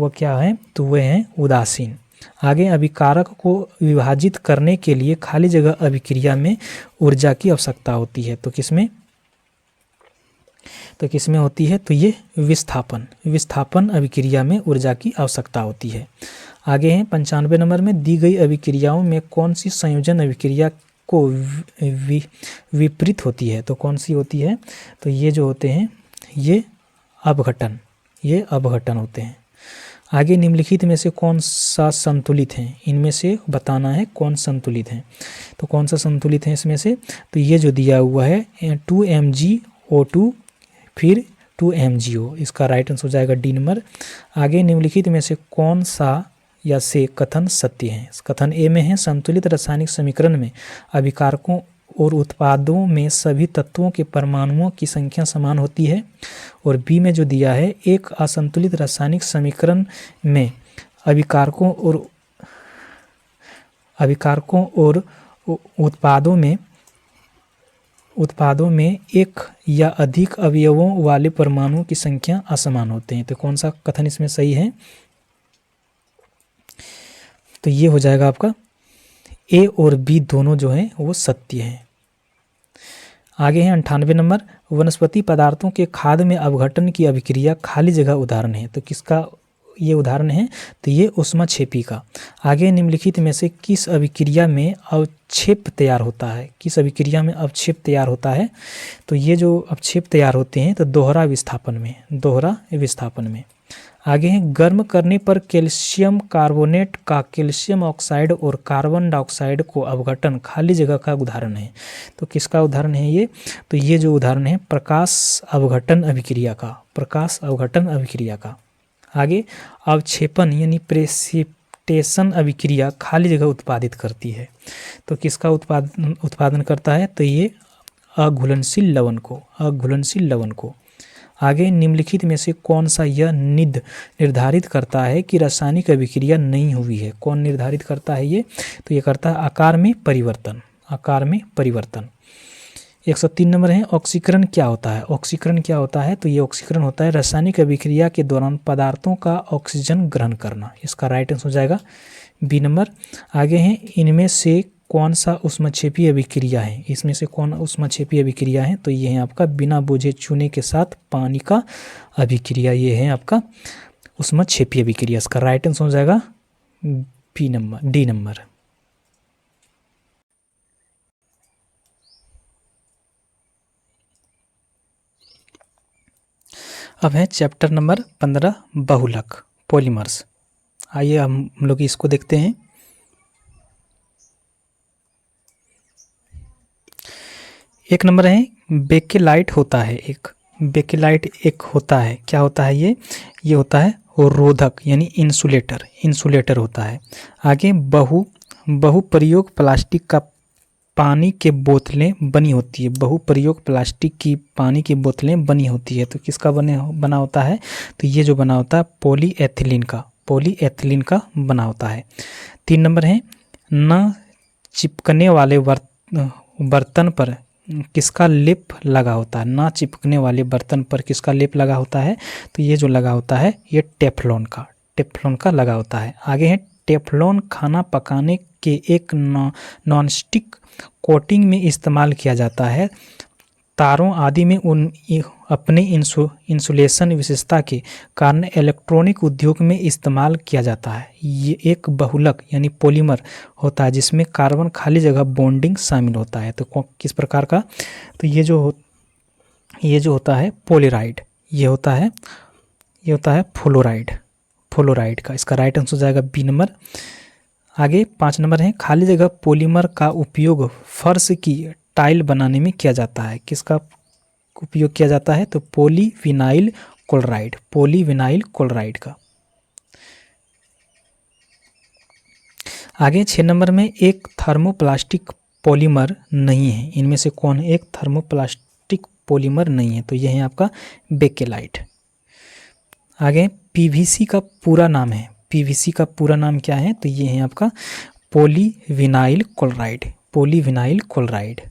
A: क्या है? तो वह है उदासीन। आगे अभिकारक को विभाजित करने के लिए खाली जगह अभिक्रिया में ऊर्जा की आवश्यकता होती है। तो किसमें होती है? तो ये विस्थापन अभिक्रिया में ऊर्जा की आवश्यकता होती है। आगे हैं 95 नंबर में, दी गई अभिक्रियाओं में कौन सी संयोजन अभिक्रिया को विपरीत होती है? तो कौन सी होती है? तो ये जो होते हैं ये अपघटन होते हैं। आगे निम्नलिखित में से कौन सा संतुलित है? इनमें से बताना है कौन संतुलित है। तो कौन सा संतुलित है इसमें से? तो ये जो दिया हुआ है 2MgO2 फिर 2MgO, इसका राइट आंसर हो जाएगा डी नंबर। आगे निम्नलिखित में से कौन सा या से कथन सत्य है? कथन ए में है, संतुलित रासायनिक समीकरण में अभिकारकों और उत्पादों में सभी तत्वों के परमाणुओं की संख्या समान होती है। और बी में जो दिया है, एक असंतुलित रासायनिक समीकरण में अभिकारकों और उत्पादों में एक या अधिक अवयवों वाले परमाणुओं की संख्या असमान होते हैं। तो कौन सा कथन इसमें सही है? तो ये हो जाएगा आपका ए और बी दोनों जो हैं वो सत्य हैं। आगे है 98 नंबर, वनस्पति पदार्थों के खाद में अपघटन की अभिक्रिया खाली जगह उदाहरण है। तो किसका ये उदाहरण है? तो ये ऊष्मक्षेपी का। आगे निम्नलिखित में से किस अभिक्रिया में अवक्षेप तैयार होता है? किस अभिक्रिया में अवक्षेप तैयार होता है? तो ये जो अवक्षेप तैयार होते हैं तो दोहरा विस्थापन में। आगे हैं, गर्म करने पर कैल्शियम कार्बोनेट का कैल्शियम ऑक्साइड और कार्बन डाइऑक्साइड को अपघटन खाली जगह का उदाहरण है। तो किसका उदाहरण है ये? तो ये जो उदाहरण है प्रकाश अवघटन अभिक्रिया का। आगे अवक्षेपण यानी प्रेसिपिटेशन अभिक्रिया खाली जगह उत्पादित करती है। तो किसका उत्पादन करता है? तो ये अघुलनशील लवण को। आगे निम्नलिखित में से कौन सा यह निर्धारित करता है कि रासायनिक अभिक्रिया नहीं हुई है? कौन निर्धारित करता है ये? तो ये करता है आकार में परिवर्तन। 103 नंबर है, ऑक्सीकरण क्या होता है? तो ये ऑक्सीकरण होता है रासायनिक अभिक्रिया के दौरान पदार्थों का ऑक्सीजन ग्रहण करना। इसका राइट आंसर हो जाएगा बी नंबर। आगे हैं, इनमें से कौन सा ऊष्मक्षेपी अभिक्रिया है? इसमें से कौन ऊष्मक्षेपी अभिक्रिया है? तो ये है आपका बिना बोझे चूने के साथ पानी का अभिक्रिया। ये है आपका ऊष्मक्षेपी अभिक्रिया। इसका राइट आंसर हो जाएगा डी नंबर। अब है चैप्टर नंबर 15 बहुलक पॉलीमर्स। आइए हम लोग इसको देखते हैं। एक नंबर है बेकेलाइट होता है एक होता है। क्या होता है ये होता है रोधक यानी इंसुलेटर होता है। आगे बहुप्रयोग प्लास्टिक का पानी के बोतलें बनी होती है। बहुप्रयोग प्लास्टिक की पानी की बोतलें बनी होती है। तो किसका बना होता है? तो ये जो बना होता है पॉलीएथिलीन का बना होता है। 3 नंबर है, न चिपकने वाले बर्तन पर किसका लेप लगा होता है? ना चिपकने वाले बर्तन पर किसका लेप लगा होता है? तो ये जो लगा होता है ये टेफ्लॉन का लगा होता है। आगे है, टेफ्लॉन खाना पकाने के एक नॉनस्टिक कोटिंग में इस्तेमाल किया जाता है तारों आदि में अपने इंसुलेशन विशेषता के कारण इलेक्ट्रॉनिक उद्योग में इस्तेमाल किया जाता है। ये एक बहुलक यानी पॉलीमर होता है जिसमें कार्बन खाली जगह बॉन्डिंग शामिल होता है। तो किस प्रकार का, तो ये जो होता है पोलेराइड, ये होता है फ्लोराइड का। इसका राइट आंसर हो जाएगा बी नंबर। आगे 5 नंबर है, खाली जगह पॉलीमर का उपयोग फर्श की टाइल बनाने में किया जाता है। किसका उपयोग किया जाता है, तो पॉलीविनाइल क्लोराइड का। आगे 6 नंबर में, एक थर्मोप्लास्टिक पॉलीमर नहीं है। इनमें से कौन है एक थर्मोप्लास्टिक पॉलीमर नहीं है, तो यह है आपका बेकेलाइट। आगे पीवीसी का पूरा नाम है, पीवीसी का पूरा नाम क्या है, तो ये है आपका पॉलीविनाइल क्लोराइड।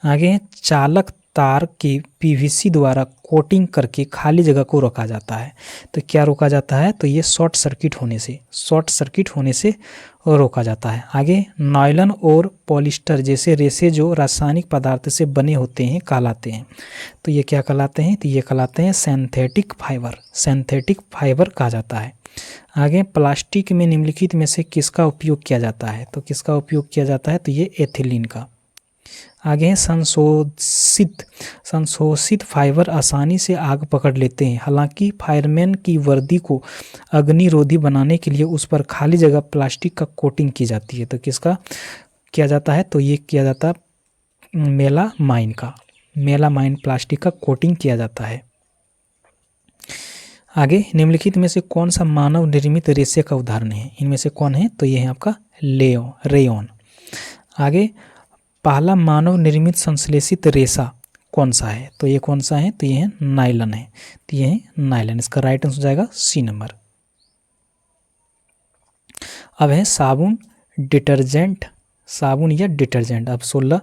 A: आगे चालक तार के पीवीसी द्वारा कोटिंग करके खाली जगह को रोका जाता है। तो क्या रोका जाता है, तो ये शॉर्ट सर्किट होने से रोका जाता है। आगे नायलॉन और पॉलिस्टर जैसे रेशे जो रासायनिक पदार्थ से बने होते हैं कहलाते हैं। तो ये क्या कहलाते हैं, तो ये कहलाते हैं सिंथेटिक फाइबर कहा जाता है। आगे प्लास्टिक में निम्नलिखित में से किसका उपयोग किया जाता है, तो किसका उपयोग किया जाता है, तो ये एथिलीन का। आगे है संशोधित फाइबर आसानी से आग पकड़ लेते हैं। हालांकि फायरमैन की वर्दी को अग्निरोधी बनाने के लिए उस पर खाली जगह प्लास्टिक का कोटिंग की जाती है। तो किसका किया जाता है, तो ये किया जाता है मेलामाइन प्लास्टिक का कोटिंग किया जाता है। आगे निम्नलिखित में से कौन सा मानव निर्मित रेशे का उदाहरण है, इनमें से कौन है, तो ये है आपका रेयॉन। आगे पहला मानव निर्मित संश्लेषित रेशा कौन सा है, तो ये कौन सा है, तो ये है नायलॉन है। तो ये है नायलॉन, इसका राइट आंसर हो जाएगा सी नंबर। अब है साबुन या डिटर्जेंट। अब 16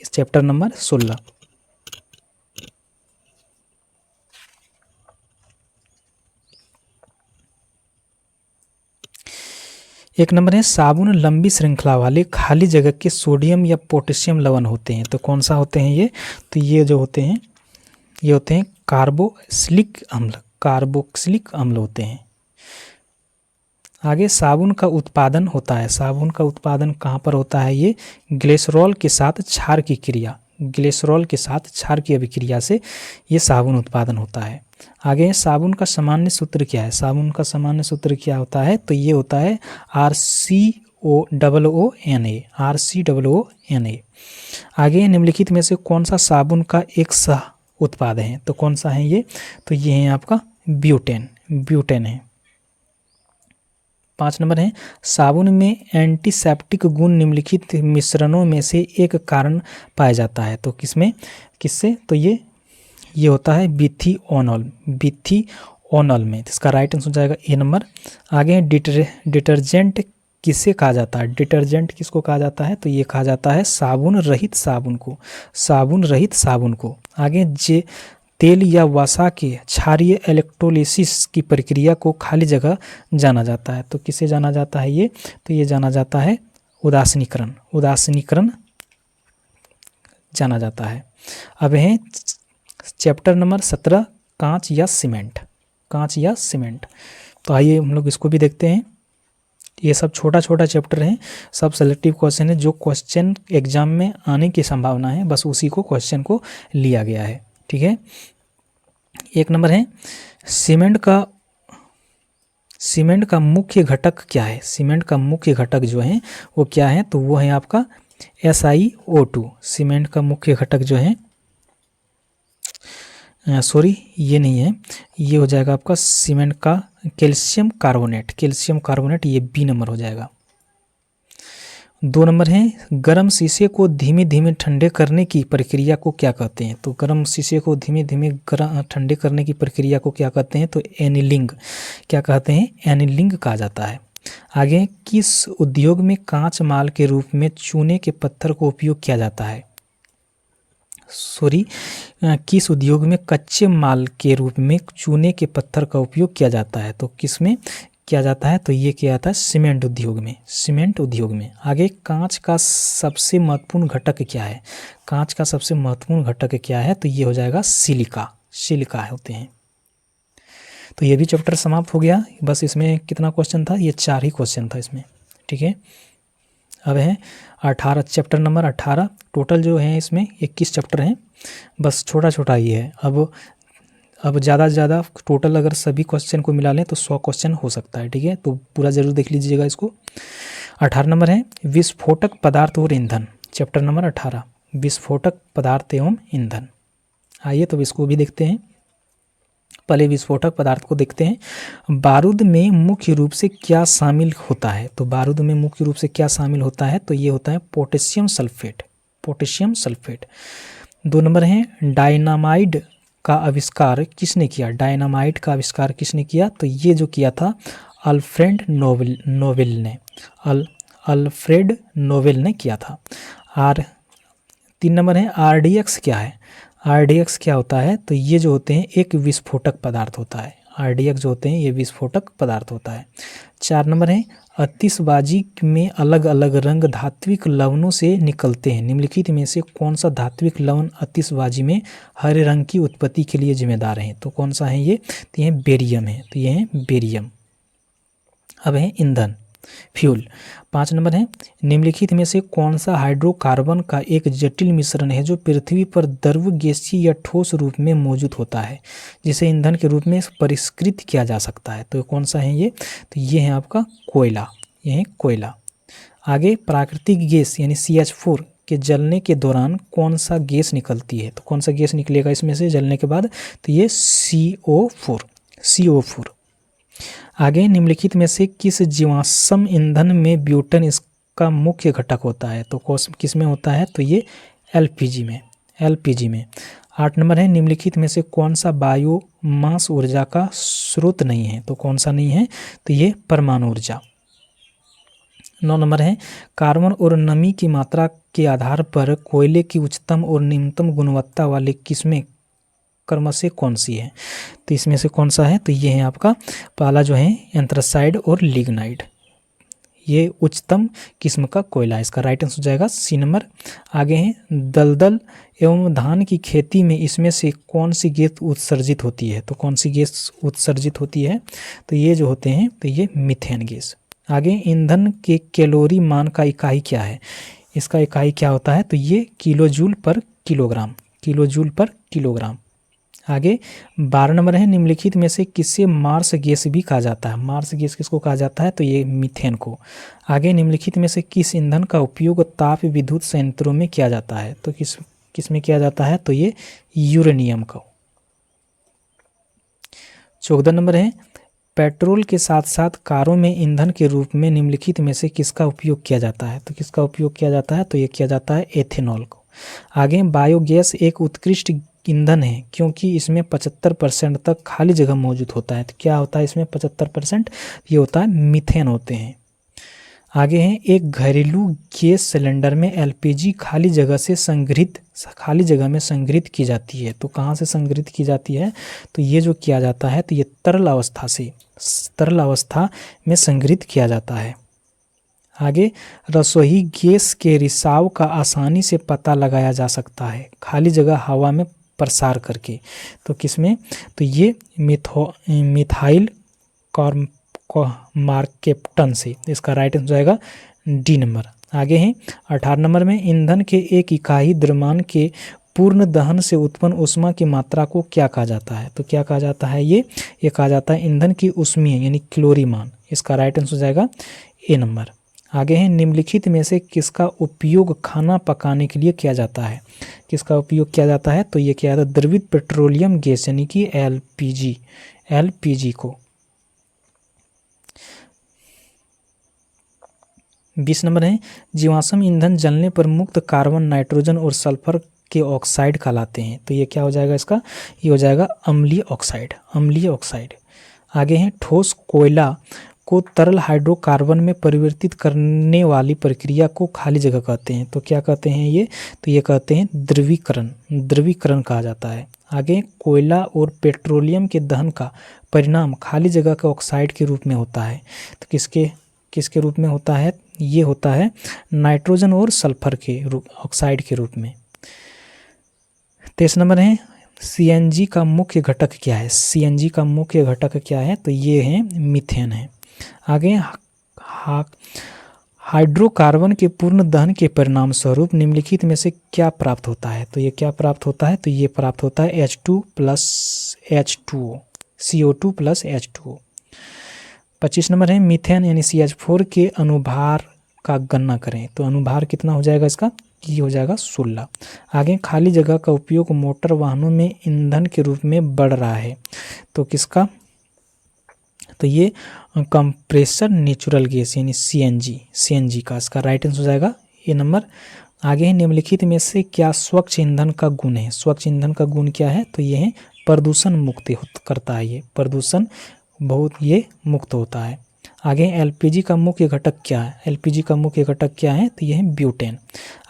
A: चैप्टर नंबर 16। एक नंबर है, साबुन लंबी श्रृंखला वाले खाली जगह के सोडियम या पोटेशियम लवण होते हैं। तो कौन सा होते हैं ये, तो ये जो होते हैं ये होते हैं कार्बोक्सिलिक अम्ल होते हैं। आगे साबुन का उत्पादन होता है, साबुन का उत्पादन कहाँ पर होता है, ये ग्लिसरॉल के साथ क्षार की अभिक्रिया से ये साबुन उत्पादन होता है। आगे साबुन का सामान्य सूत्र क्या है, साबुन का सामान्य सूत्र क्या होता है, तो ये होता है RCOONA। आगे निम्नलिखित में से कौन सा साबुन का एक सह उत्पाद है, तो कौन सा है ये, तो ये है आपका ब्यूटेन है। 5 नंबर है, साबुन में एंटीसेप्टिक गुण निम्नलिखित मिश्रणों में से एक कारण पाया जाता है। तो किससे, तो ये होता है बिथिओनॉल में। इसका राइट आंसर हो जाएगा ए नंबर। आगे डिटर्जेंट किसे कहा जाता है, डिटर्जेंट किसको कहा जाता है, तो ये कहा जाता है साबुन रहित साबुन को। आगे तेल या वसा के क्षारीय इलेक्ट्रोलिसिस की प्रक्रिया को खाली जगह जाना जाता है। तो किसे जाना जाता है ये, तो ये जाना जाता है उदासीनीकरण जाना जाता है। अब है चैप्टर नंबर 17, कांच या सीमेंट। तो आइए हम लोग इसको भी देखते हैं। ये सब छोटा चैप्टर है, सब सेलेक्टिव क्वेश्चन है, जो क्वेश्चन एग्जाम में आने की संभावना है बस उसी को क्वेश्चन को लिया गया है, ठीक है। 1 नंबर है, सीमेंट का मुख्य घटक क्या है, सीमेंट का मुख्य घटक जो है वो क्या है, तो वो है आपका SiO2। सीमेंट का मुख्य घटक जो है, सॉरी ये नहीं है, ये हो जाएगा आपका सीमेंट का कैल्शियम कार्बोनेट, ये बी नंबर हो जाएगा। 2 नंबर है, गर्म शीशे को धीमे धीमे ठंडे करने की प्रक्रिया को क्या कहते हैं, तो गर्म शीशे को धीमे धीमे ठंडे करने की प्रक्रिया को क्या कहते हैं, तो एनीलिंग कहा जाता है। आगे किस उद्योग में कांच माल के रूप में चूने के पत्थर को उपयोग किया जाता है, किस उद्योग में कच्चे माल के रूप में चूने के पत्थर का उपयोग किया जाता है, तो किसमें, किया जाता है, तो ये किया जाता है सीमेंट उद्योग में, सीमेंट उद्योग में। आगे कांच का सबसे महत्वपूर्ण घटक क्या है, कांच का सबसे महत्वपूर्ण घटक क्या है, तो ये हो जाएगा सिलिका, सिलिका होते हैं। तो ये भी चैप्टर समाप्त हो गया। बस इसमें कितना क्वेश्चन था, ये 4 ही क्वेश्चन था इसमें, ठीक है। अब है 18, चैप्टर नंबर 18। टोटल जो है इसमें 21 चैप्टर हैं, बस छोटा छोटा ही है। अब ज़्यादा से ज़्यादा टोटल अगर सभी क्वेश्चन को मिला लें तो 100 क्वेश्चन हो सकता है, ठीक है। तो पूरा ज़रूर देख लीजिएगा इसको। 18 नंबर है विस्फोटक पदार्थ और ईंधन, चैप्टर नंबर 18 विस्फोटक पदार्थ एवं ईंधन। आइए तो इसको भी देखते हैं। पहले विस्फोटक पदार्थ को देखते हैं। बारूद में मुख्य रूप से क्या शामिल होता है, तो बारूद में मुख्य रूप से क्या शामिल होता है, तो ये होता है potassium sulphate, potassium sulphate. 2 number है डायनामाइड का आविष्कार किसने किया, डायनामाइट का आविष्कार किसने किया, तो ये जो किया था अल्फ्रेड नोबेल ने, अल्फ्रेड नोबेल ने किया था। 3 नंबर है आरडीएक्स क्या है, आरडीएक्स क्या होता है, तो ये जो होते हैं एक विस्फोटक पदार्थ होता है, आरडीएक्स जो होते हैं ये विस्फोटक पदार्थ होता है। 4 नंबर है आतिशबाजी में अलग अलग रंग धात्विक लवणों से निकलते हैं, निम्नलिखित में से कौन सा धात्विक लवण आतिशबाजी में हरे रंग की उत्पत्ति के लिए जिम्मेदार है, तो कौन सा है ये, तो ये बेरियम है, तो ये है बेरियम। अब है ईंधन, फ्यूल। 5 नंबर है निम्नलिखित में से कौन सा हाइड्रोकार्बन का एक जटिल मिश्रण है जो पृथ्वी पर द्रव गैसीय या ठोस रूप में मौजूद होता है, जिसे ईंधन के रूप में परिष्कृत किया जा सकता है, तो कौन सा है ये, तो ये है आपका कोयला, ये है कोयला। आगे प्राकृतिक गैस यानी CH4 के जलने के दौरान कौन सा गैस निकलती है, तो कौन सा गैस निकलेगा इसमें से जलने के बाद, तो ये CO4, CO4। आगे निम्नलिखित में से किस जीवाश्म ईंधन में ब्यूटेन इसका मुख्य घटक होता है, तो किस में होता है, तो ये LPG में, LPG में। 8 नंबर है निम्नलिखित में से कौन सा बायोमास ऊर्जा का स्रोत नहीं है, तो कौन सा नहीं है, तो ये परमाणु ऊर्जा। 9 नंबर है कार्बन और नमी की मात्रा के आधार पर कोयले की उच्चतम और निम्नतम गुणवत्ता वाली किस्में क्रमशः कौन सी है, तो इसमें से कौन सा है, तो ये है आपका पहला जो है एंथ्रासाइड और लिग्नाइट, ये उच्चतम किस्म का कोयला, इसका राइट आंसर हो जाएगा C नंबर। आगे है दलदल एवं धान की खेती में इसमें से कौन सी गैस उत्सर्जित होती है, तो कौन सी गैस उत्सर्जित होती है, तो ये जो होते हैं तो ये मीथेन गैस। आगे ईंधन के कैलोरी मान का इकाई क्या है, इसका इकाई क्या होता है, तो ये किलोजूल पर किलोग्राम, किलोजूल पर किलोग्राम। आगे 12 नंबर है निम्नलिखित में से किससे मार्स गैस भी कहा जाता है, मार्स गैस किसको कहा जाता है, तो ये मीथेन को। आगे निम्नलिखित में से किस ईंधन का उपयोग ताप विद्युत संयंत्रों में किया जाता है, तो किस में किया जाता है, तो ये यूरेनियम का। 14 नंबर है पेट्रोल के साथ साथ कारों में ईंधन के रूप में निम्नलिखित में से किसका उपयोग किया जाता है, तो किसका उपयोग किया जाता है, तो ये किया जाता है एथेनॉल को। आगे बायोगैस एक उत्कृष्ट ईंधन है क्योंकि इसमें 75% तक खाली जगह मौजूद होता है, तो क्या होता है इसमें 75%, ये होता है मीथेन होते हैं। आगे हैं एक घरेलू गैस सिलेंडर में LPG खाली जगह में संग्रहित की जाती है, तो कहाँ से संग्रहित की जाती है, तो ये जो किया जाता है तो ये तरल अवस्था में संग्रहित किया जाता है। आगे रसोई गैस के रिसाव का आसानी से पता लगाया जा सकता है खाली जगह हवा में प्रसार करके, तो किसमें, तो ये मिथाइल मार्केप्टन से, इसका राइट आंसर जाएगा D नंबर। आगे हैं 18 नंबर में ईंधन के एक इकाई द्रव्यमान के पूर्ण दहन से उत्पन्न ऊष्मा की मात्रा को क्या कहा जाता है, तो क्या कहा जाता है, ये कहा जाता है ईंधन की ऊष्मीय यानी कैलोरीमान, इसका राइट आंसर जाएगा A नंबर। आगे हैं निम्नलिखित में से किसका उपयोग खाना पकाने के लिए किया जाता है, किसका उपयोग किया जाता है, तो ये किया जाता है द्रवित पेट्रोलियम गैस यानी कि LPG को। 20 नंबर है जीवाश्म ईंधन जलने पर मुक्त कार्बन नाइट्रोजन और सल्फर के ऑक्साइड कहलाते हैं, तो ये क्या हो जाएगा इसका, ये हो जाएगा अम्लीय ऑक्साइड, अम्लीय ऑक्साइड। आगे हैं ठोस कोयला को तरल हाइड्रोकार्बन में परिवर्तित करने वाली प्रक्रिया को खाली जगह कहते हैं। तो क्या कहते हैं ये? तो ये कहते हैं द्रवीकरण, द्रवीकरण कहा जाता है। आगे, कोयला और पेट्रोलियम के दहन का परिणाम खाली जगह के ऑक्साइड के रूप में होता है। तो किसके रूप में होता है? ये होता है नाइट्रोजन और सल्फर के ऑक्साइड के रूप में। 23 नंबर है सीएनजी का मुख्य घटक क्या है? सीएनजी का मुख्य घटक क्या है? तो ये है मीथेन है। आगे, हाइड्रोकार्बन के पूर्ण दहन के परिणाम स्वरूप निम्नलिखित में से क्या प्राप्त होता है? तो ये क्या प्राप्त होता है? तो ये प्राप्त होता है H2 plus H2O, CO2 plus H2O। 25 number है मीथेन यानी CH4 के अनुभार का गणना करें। तो अनुभार कितना हो जाएगा इसका? ये हो जाएगा 16। आगे, खाली जगह का उपयोग मोटर वाहनों में ईंधन के रूप में बढ़ रहा है। तो किसका? तो ये कंप्रेसर नेचुरल गैस यानी सीएनजी का इसका राइट आंसर हो जाएगा ये नंबर। आगे है निम्नलिखित में से क्या स्वच्छ ईंधन का गुण है? स्वच्छ ईंधन का गुण क्या है? तो ये है प्रदूषण मुक्त करता है, ये प्रदूषण बहुत ये मुक्त होता है। आगे, एलपीजी का मुख्य घटक क्या है? एलपीजी का मुख्य घटक क्या है? तो ये है ब्यूटेन।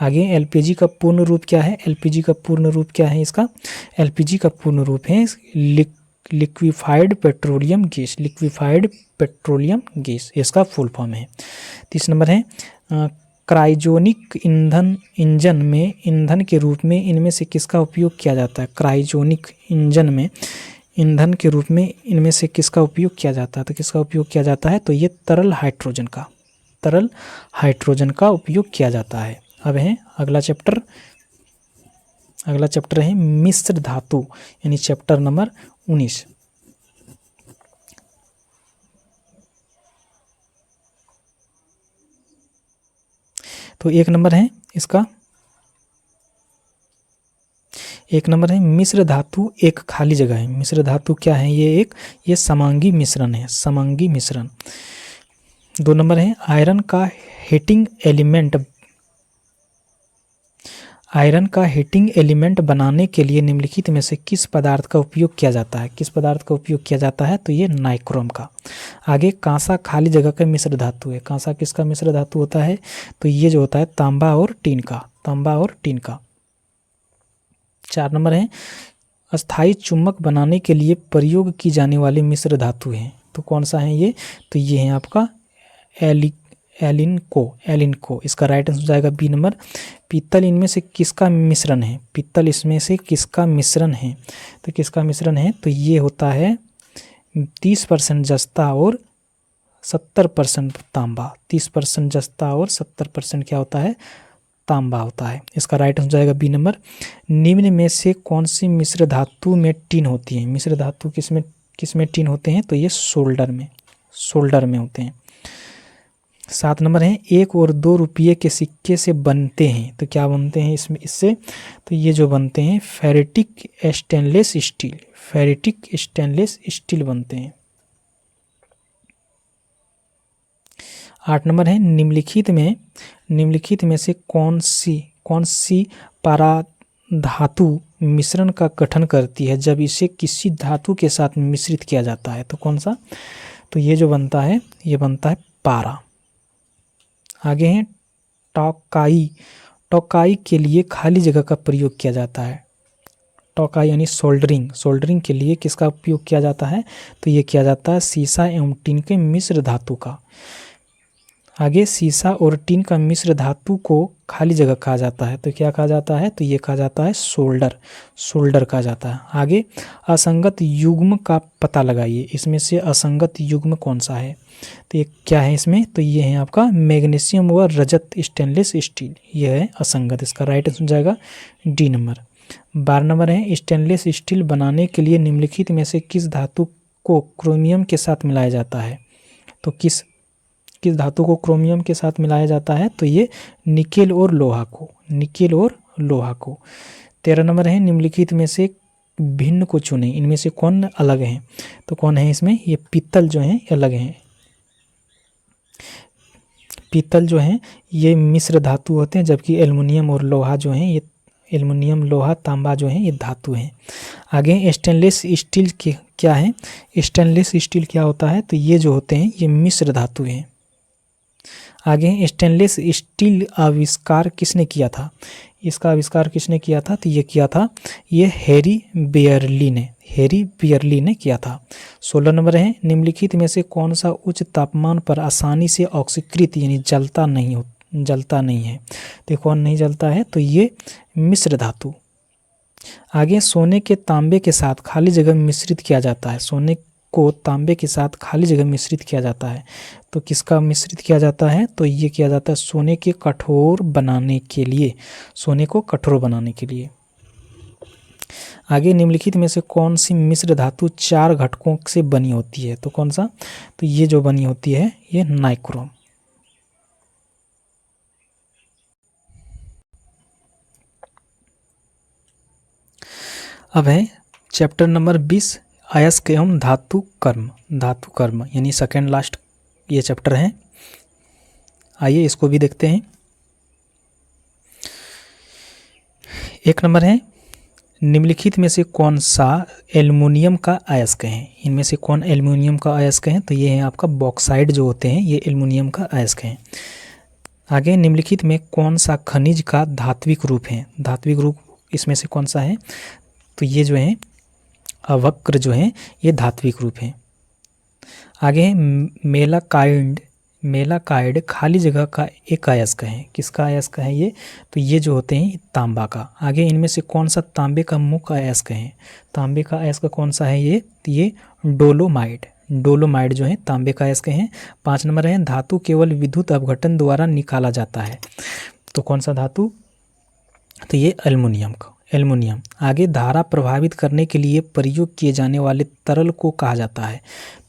A: आगे, एलपीजी का पूर्ण रूप क्या है? एलपीजी का पूर्ण रूप क्या है इसका? एलपीजी का पूर्ण रूप है liquefied petroleum gas, liquefied petroleum gas इसका फुल फॉर्म है। 30 नंबर है क्रायोजेनिक इंजन में ईंधन के रूप में इनमें से किसका उपयोग किया जाता है? क्रायोजेनिक इंजन में ईंधन के रूप में इनमें से किसका उपयोग किया जाता है? तो किसका उपयोग किया जाता है? तो ये तरल हाइड्रोजन का उपयोग किया जाता है। अब है अगला चैप्टर है मिश्र धातु यानी चैप्टर नंबर 19। तो एक नंबर है मिश्र धातु एक खाली जगह है। मिश्र धातु क्या है? ये समांगी मिश्रण है, समांगी मिश्रण। 2 नंबर है आयरन का हीटिंग एलिमेंट बनाने के लिए निम्नलिखित में से किस पदार्थ का उपयोग किया जाता है? किस पदार्थ का उपयोग किया जाता है? तो ये नाइक्रोम का। आगे, कांसा खाली जगह का मिश्र धातु है। कांसा किसका मिश्र धातु होता है? तो ये जो होता है तांबा और टीन का। 4 नंबर है अस्थायी चुंबक बनाने के लिए प्रयोग की जाने वाली मिश्र धातु है। तो कौन सा है ये? तो ये है आपका एलिनको। इसका राइट आंसर हो जाएगा बी नंबर। पीतल इनमें से किसका मिश्रण है? पीतल इसमें से किसका मिश्रण है? तो किसका मिश्रण है? तो ये होता है 30% जस्ता और 70% तांबा। 30% जस्ता और 70% क्या होता है? तांबा होता है। इसका राइट आंसर हो जाएगा बी नंबर। निम्न में से कौन सी मिश्र धातु में टिन होती है? मिश्र धातु किसमें टिन होते हैं? तो ये सोल्डर में होते हैं। 7 नंबर है 1 और 2 रुपये के सिक्के से बनते हैं। तो क्या बनते हैं इससे? तो ये जो बनते हैं फेरेटिक स्टेनलेस स्टील बनते हैं। 8 नंबर है निम्नलिखित में से कौन सी पराधातु मिश्रण का गठन करती है जब इसे किसी धातु के साथ मिश्रित किया जाता है? तो कौन सा? तो ये जो बनता है ये बनता है पारा। आगे है टोकाई के लिए खाली जगह का प्रयोग किया जाता है। टोकाई यानी सोल्डरिंग के लिए किसका उपयोग किया जाता है? तो ये किया जाता है सीसा एवं टिन के मिश्र धातु का। आगे, सीसा और टिन का मिश्र धातु को खाली जगह कहा जाता है। तो क्या कहा जाता है? तो ये कहा जाता है सोल्डर कहा जाता है। आगे, असंगत युग्म का पता लगाइए। इसमें से असंगत युग्म कौन सा है? तो ये क्या है इसमें? तो ये है आपका मैग्नीशियम व रजत स्टेनलेस स्टील, यह है असंगत। इसका राइट आंसर हो जाएगा डी नंबर। 12 नंबर है स्टेनलेस स्टील बनाने के लिए निम्नलिखित में से किस धातु को क्रोमियम के साथ मिलाया जाता है? तो किस धातु को क्रोमियम के साथ मिलाया जाता है? तो ये निकेल और लोहा को। 13 नंबर है निम्नलिखित में से भिन्न को चुनें। इनमें से कौन अलग है? तो कौन है इसमें? ये पीतल जो है अलग है। पीतल जो है ये मिश्र धातु होते हैं, जबकि एल्युमिनियम और लोहा जो है ये एल्युमिनियम, लोहा, तांबा जो है ये धातु हैं। आगे स्टेनलेस स्टील के क्या है, स्टेनलेस स्टील क्या होता है, तो ये जो होते हैं ये मिश्र धातु हैं। आगे स्टेनलेस स्टील आविष्कार किसने किया था, इसका आविष्कार किसने किया था, तो ये किया था ये हैरी बियरली ने किया था। 16 नंबर है, निम्नलिखित में से कौन सा उच्च तापमान पर आसानी से ऑक्सीकृत यानी जलता नहीं है, तो कौन नहीं जलता है, तो ये मिश्र धातु। आगे सोने के तांबे के साथ खाली जगह मिश्रित किया जाता है, सोने को तांबे के साथ खाली जगह मिश्रित किया जाता है, तो किसका मिश्रित किया जाता है, तो ये किया जाता है सोने के कठोर बनाने के लिए, सोने को कठोर बनाने के लिए। आगे निम्नलिखित में से कौन सी मिश्र धातु 4 घटकों से बनी होती है, तो कौन सा, तो ये जो बनी होती है ये नाइक्रोम। अब है चैप्टर नंबर 20 अयस्क एवं धातु कर्म यानी सेकेंड लास्ट ये चैप्टर है। आइए इसको भी देखते हैं। 1 नंबर है, निम्नलिखित में से कौन सा एल्युमिनियम का अयस्क है, इनमें से कौन एल्युमिनियम का अयस्क है, तो ये है आपका बॉक्साइड जो होते हैं ये एल्युमिनियम का अयस्क है। आगे निम्नलिखित में कौन सा खनिज का धात्विक रूप है, धात्विक रूप इसमें से कौन सा है, तो ये जो है अवक्र जो है ये धात्विक रूप है। आगे है मेलाकाइड खाली जगह का एक अयस्क है, किसका अयस्क है ये, तो ये जो होते हैं तांबा का। आगे इनमें से कौन सा तांबे का मुख्य अयस्क है, तांबे का अयस्क कौन सा है ये, तो ये डोलोमाइड जो है तांबे का अयस्क है। 5 नंबर है, धातु केवल विद्युत अपघटन द्वारा निकाला जाता है, तो कौन सा धातु, तो ये एल्युमिनियम। आगे धारा प्रभावित करने के लिए प्रयोग किए जाने वाले तरल को कहा जाता है,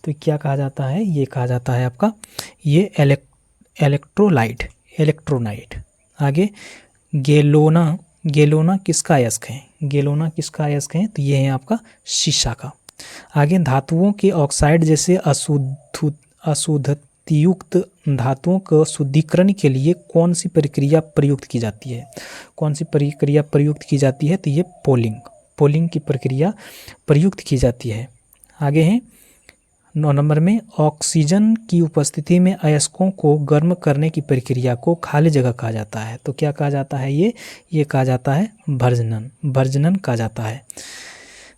A: तो क्या कहा जाता है, ये कहा जाता है आपका ये इलेक्ट्रोनाइट। आगे गेलोना किसका अयस्क है, तो ये है आपका शीशा का। आगे धातुओं के ऑक्साइड जैसे अशुद्धतायुक्त धातुओं को शुद्धिकरण के लिए कौन सी प्रक्रिया प्रयुक्त की जाती है, तो ये पोलिंग की प्रक्रिया प्रयुक्त की जाती है। आगे है 9 नंबर में, ऑक्सीजन की उपस्थिति में अयस्कों को गर्म करने की प्रक्रिया को खाली जगह कहा जाता है, तो क्या कहा जाता है ये कहा जाता है भर्जनन कहा जाता है।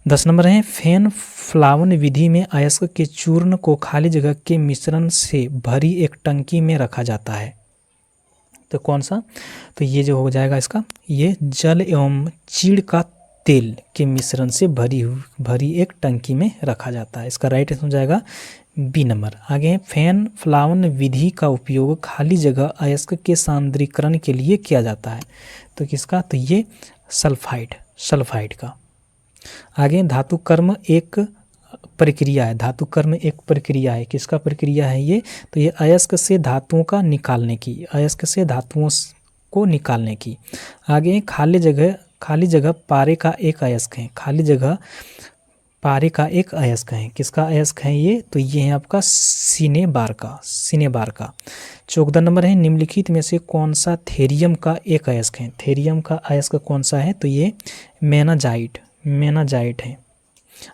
A: 10 नंबर है, फैन फ्लावन विधि में अयस्क के चूर्ण को खाली जगह के मिश्रण से भरी एक टंकी में रखा जाता है, तो कौन सा, तो ये जो हो जाएगा इसका ये जल एवं चीड़ का तेल के मिश्रण से भरी एक टंकी में रखा जाता है, इसका राइट आंसर हो जाएगा बी नंबर। आगे है, फैन फ्लावन विधि का उपयोग खाली जगह अयस्क के सांद्रीकरण के लिए किया जाता है, तो किसका, तो ये सल्फाइड का। आगे धातु कर्म एक प्रक्रिया है, किसका प्रक्रिया है ये, तो ये अयस्क से धातुओं को निकालने की। आगे खाली जगह पारे का एक अयस्क है, किसका अयस्क है ये, तो ये है आपका सिनेबार का। 14 नंबर है, निम्नलिखित में से कौन सा थेरियम का एक अयस्क है, थेरियम का अयस्क कौन सा है, तो ये मेनाजाइट है।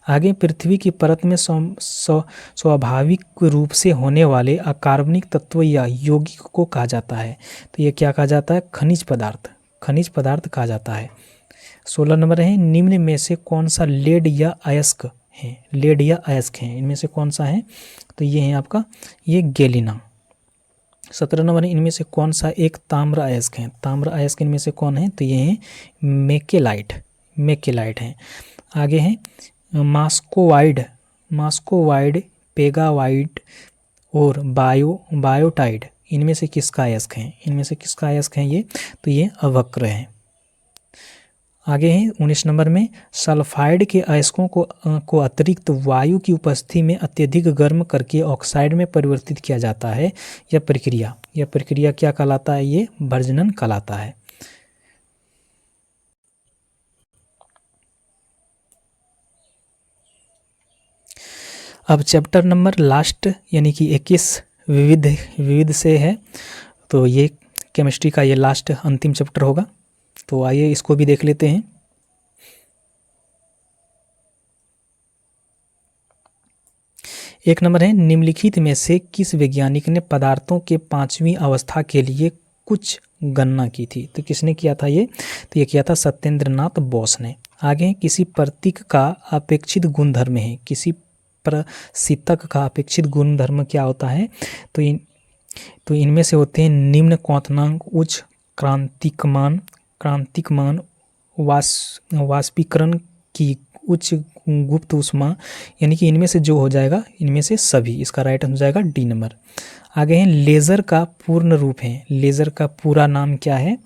A: आगे पृथ्वी की परत में स्वाभाविक रूप से होने वाले अकार्बनिक तत्व या यौगिक को कहा जाता है, तो ये क्या कहा जाता है, खनिज पदार्थ कहा जाता है। 16 नंबर है, निम्न में से कौन सा लेड या अयस्क है, इनमें से कौन सा है, तो ये है आपका ये गैलिना। 17 नंबर है, इनमें से कौन सा एक ताम्र अयस्क है, इनमें से कौन है, तो ये है मेकेलाइट है। आगे है मास्कोवाइड, पेगावाइड और बायोटाइड, इनमें से किसका अयस्क है, ये, तो ये अवक्र है। आगे है 19 नंबर में, सल्फाइड के अयस्कों को अतिरिक्त वायु की उपस्थिति में अत्यधिक गर्म करके ऑक्साइड में परिवर्तित किया जाता है, यह प्रक्रिया क्या कहलाता है, ये भर्जनन कहलाता है। अब चैप्टर नंबर लास्ट यानी कि 21 विविध से है, तो ये केमिस्ट्री का ये लास्ट अंतिम चैप्टर होगा, तो आइए इसको भी देख लेते हैं। एक नंबर है, निम्नलिखित में से किस वैज्ञानिक ने पदार्थों के पांचवी अवस्था के लिए कुछ गणना की थी? तो किसने किया था ये? तो ये किया था सत्येंद्र नाथ बोस ने। आगे, किसी प्रतीक का अपेक्षित गुणधर्म है। किसी प्रतीक का अपेक्षित गुणधर्म क्या होता है? तो इनमें से होते हैं निम्न क्वथनांक, उच्च क्रांतिकमान, वाष्पीकरण की उच्च गुप्त ऊष्मा, यानी कि इनमें से जो हो जाएगा, इनमें से सभी। इसका राइट आंसर हो जाएगा डी नंबर। आगे है, लेज़र का पूर्ण रूप है। लेज़र का पूरा नाम क्या है?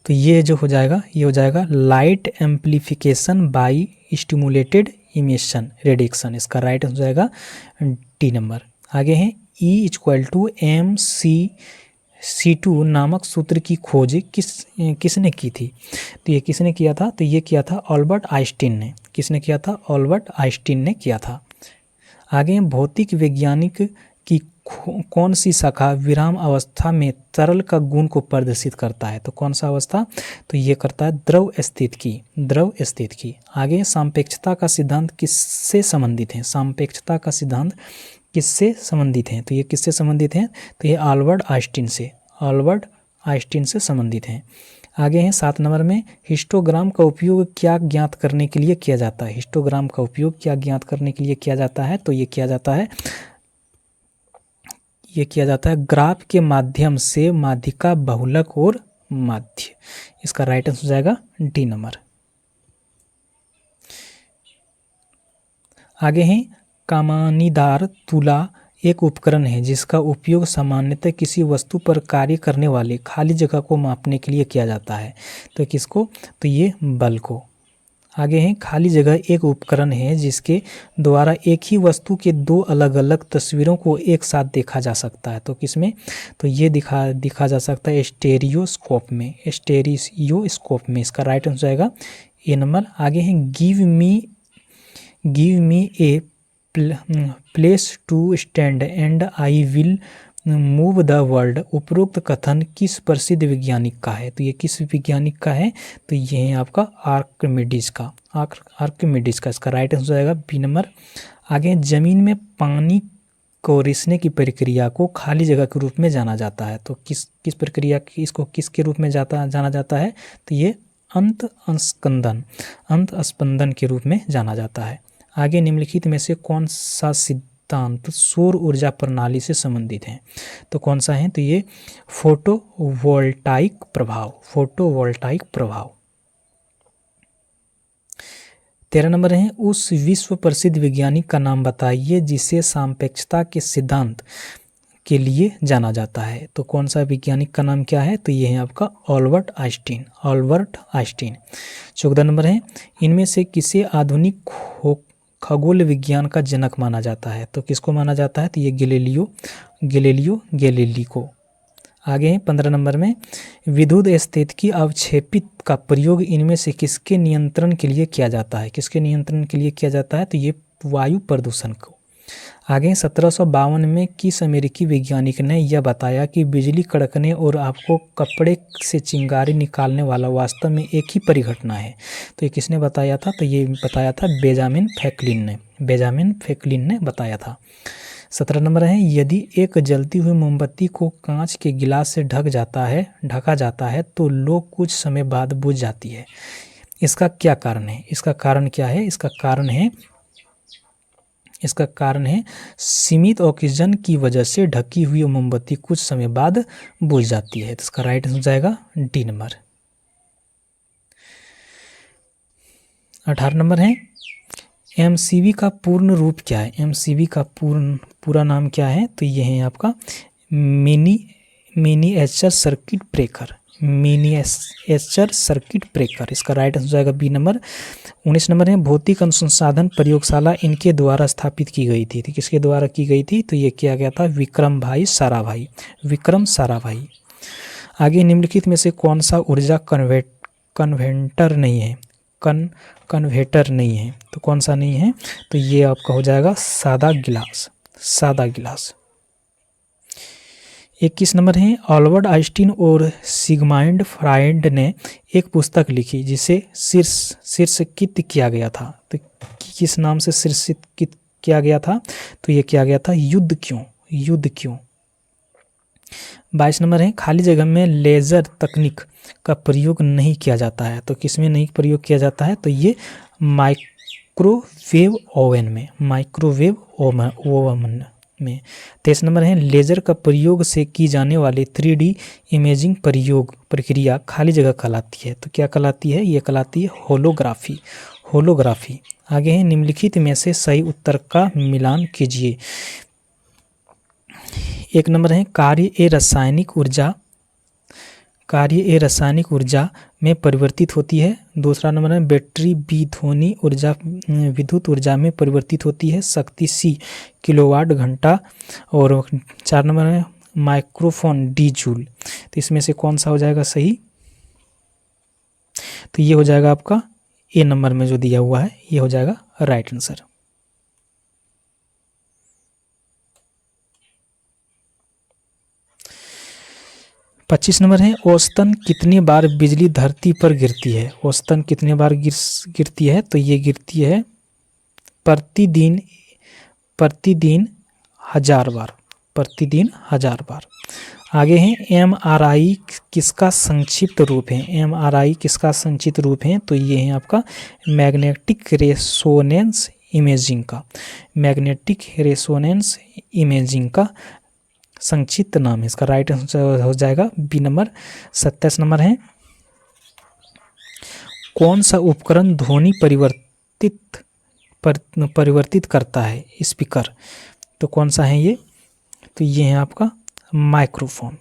A: तो ये जो हो जाएगा, ये हो जाएगा light amplification by stimulated emission radiation. इसका राइट आंसर हो जाएगा डी नंबर। आगे है, E=mc(2) नामक सूत्र की खोज किसने की थी? तो ये किसने किया था? तो ये किया था अल्बर्ट आइंस्टीन ने। किसने किया था? अल्बर्ट आइंस्टीन ने किया था। आगे, भौतिक वैज्ञानिक की कौन सी शाखा विराम अवस्था में तरल का गुण को प्रदर्शित करता है? तो कौन सा अवस्था? तो ये करता है द्रव स्थितिकी। द्रव स्थितिकी। आगे, सापेक्षता का सिद्धांत किससे संबंधित है? सापेक्षता का सिद्धांत किससे संबंधित हैं? तो ये किससे संबंधित हैं? तो ये अल्बर्ट आइंस्टीन से संबंधित हैं। आगे हैं 7 नंबर में, हिस्टोग्राम का उपयोग क्या ज्ञात करने के लिए किया जाता है? हिस्टोग्राम का उपयोग क्या ज्ञात करने के लिए किया जाता है? तो ये किया जाता है ग्राफ के माध्यम से माध्यिका, बहुलक और माध्य। इसका राइट आंसर हो जाएगा डी नंबर। आगे हैं, कमानीदार तुला एक उपकरण है जिसका उपयोग सामान्यतः किसी वस्तु पर कार्य करने वाले खाली जगह को मापने के लिए किया जाता है। तो किसको? तो ये बल को। आगे हैं, खाली जगह एक उपकरण है जिसके द्वारा एक ही वस्तु के दो अलग अलग तस्वीरों को एक साथ देखा जा सकता है। तो किसमें? तो ये दिखा जा सकता है स्टेरियोस्कोप में। स्टेरियोस्कोप में। इसका राइट आंसर जाएगा ए नंबर। आगे हैं, give me a place to stand and I will move the world. उपरोक्त कथन किस प्रसिद्ध वैज्ञानिक का है? तो ये किस वैज्ञानिक का है? तो ये है आपका आर्किमिडीज का। इसका राइट आंसर जाएगा बी नंबर। आगे, जमीन में पानी को रिसने की प्रक्रिया को खाली जगह के रूप में जाना जाता है। तो किस प्रक्रिया की, इसको किसके रूप में जाना जाता है? तो ये अंत स्पंदन के रूप में जाना जाता है। आगे, निम्नलिखित में से कौन सा सिद्धांत सौर ऊर्जा प्रणाली से संबंधित है? तो कौन सा है? तो ये फोटोवोल्टाइक प्रभाव। 13 नंबर है, उस विश्व प्रसिद्ध वैज्ञानिक का नाम बताइए जिसे सापेक्षता के सिद्धांत के लिए जाना जाता है। तो कौन सा वैज्ञानिक का नाम क्या है? तो ये है आपका अल्बर्ट आइंस्टीन। 14 नंबर है, इनमें से किसे आधुनिक खगोल विज्ञान का जनक माना जाता है? तो किसको माना जाता है? तो ये गैलीलियो को। आगे 15 नंबर में, विद्युत स्थितिकी अवक्षेपित का प्रयोग इनमें से किसके नियंत्रण के लिए किया जाता है? किसके नियंत्रण के लिए किया जाता है? तो ये वायु प्रदूषण को। आगे 1752 में किस अमेरिकी वैज्ञानिक ने यह बताया कि बिजली कड़कने और आपको कपड़े से चिंगारी निकालने वाला वास्तव में एक ही परिघटना है? तो ये किसने बताया था? तो ये बताया था बेंजामिन फ्रैंकलिन ने बताया था। 17 नंबर है, यदि एक जलती हुई मोमबत्ती को कांच के गिलास से ढका जाता है तो लो कुछ समय बाद बुझ जाती है। इसका क्या कारण है? इसका कारण क्या है? इसका कारण है सीमित ऑक्सीजन की वजह से ढकी हुई मोमबत्ती कुछ समय बाद बुझ जाती है। तो इसका राइट आंसर जाएगा डी नंबर। 18 नंबर है, एमसीबी का पूर्ण रूप क्या है? एमसीबी का पूरा नाम क्या है? तो ये है आपका मिनिएचर सर्किट ब्रेकर। इसका राइट आंसर जाएगा बी नंबर। 19 नंबर है, भौतिक अनुसंधान प्रयोगशाला इनके द्वारा स्थापित की गई थी। किसके द्वारा की गई थी? तो ये किया गया था विक्रम साराभाई। आगे, निम्नलिखित में से कौन सा ऊर्जा कन्वर्टर नहीं है? तो कौन सा नहीं है? तो ये आपका हो जाएगा सादा गिलास। 21 नंबर है, अल्बर्ट आइंस्टीन और सिगमाइंड फ्राइड ने एक पुस्तक लिखी जिसे शीर्षित किया गया था। तो किस नाम से शीर्षित किया गया था? तो ये किया गया था युद्ध क्यों, युद्ध क्यों। 22 नंबर है, खाली जगह में लेजर तकनीक का प्रयोग नहीं किया जाता है। तो किस में नहीं प्रयोग किया जाता है? तो ये माइक्रोवेव ओवन में, माइक्रोवेव ओवन में। 23 नंबर है, लेजर का प्रयोग से की जाने वाली 3D इमेजिंग प्रक्रिया खाली जगह कहलाती है। तो क्या कहलाती है? ये कहलाती है होलोग्राफी, होलोग्राफी। आगे है, निम्नलिखित में से सही उत्तर का मिलान कीजिए। 1 नंबर है, कार्य ए रासायनिक ऊर्जा में परिवर्तित होती है। दूसरा नंबर है, बैटरी बी ध्वनि ऊर्जा विद्युत ऊर्जा में परिवर्तित होती है। शक्ति सी किलोवाट घंटा। और 4 नंबर है, माइक्रोफोन डी जूल। तो इसमें से कौन सा हो जाएगा सही? तो ये हो जाएगा आपका ए नंबर में जो दिया हुआ है, ये हो जाएगा राइट आंसर। पच्चीस नंबर है, औसतन कितनी बार बिजली धरती पर गिरती है? औसतन कितने बार गिरती है? तो ये गिरती है प्रतिदिन 1000 बार, प्रतिदिन 1000 बार। आगे है, MRI किसका संक्षिप्त रूप है? MRI किसका संक्षिप्त रूप है? तो ये है आपका मैग्नेटिक रेसोनेंस इमेजिंग का, मैग्नेटिक रेसोनेंस इमेजिंग का संक्षिप्त नाम है। इसका राइट आंसर हो जाएगा बी नंबर। 27 नंबर है, कौन सा उपकरण ध्वनि परिवर्तित करता है? स्पीकर। तो कौन सा है ये? तो ये है आपका माइक्रोफोन।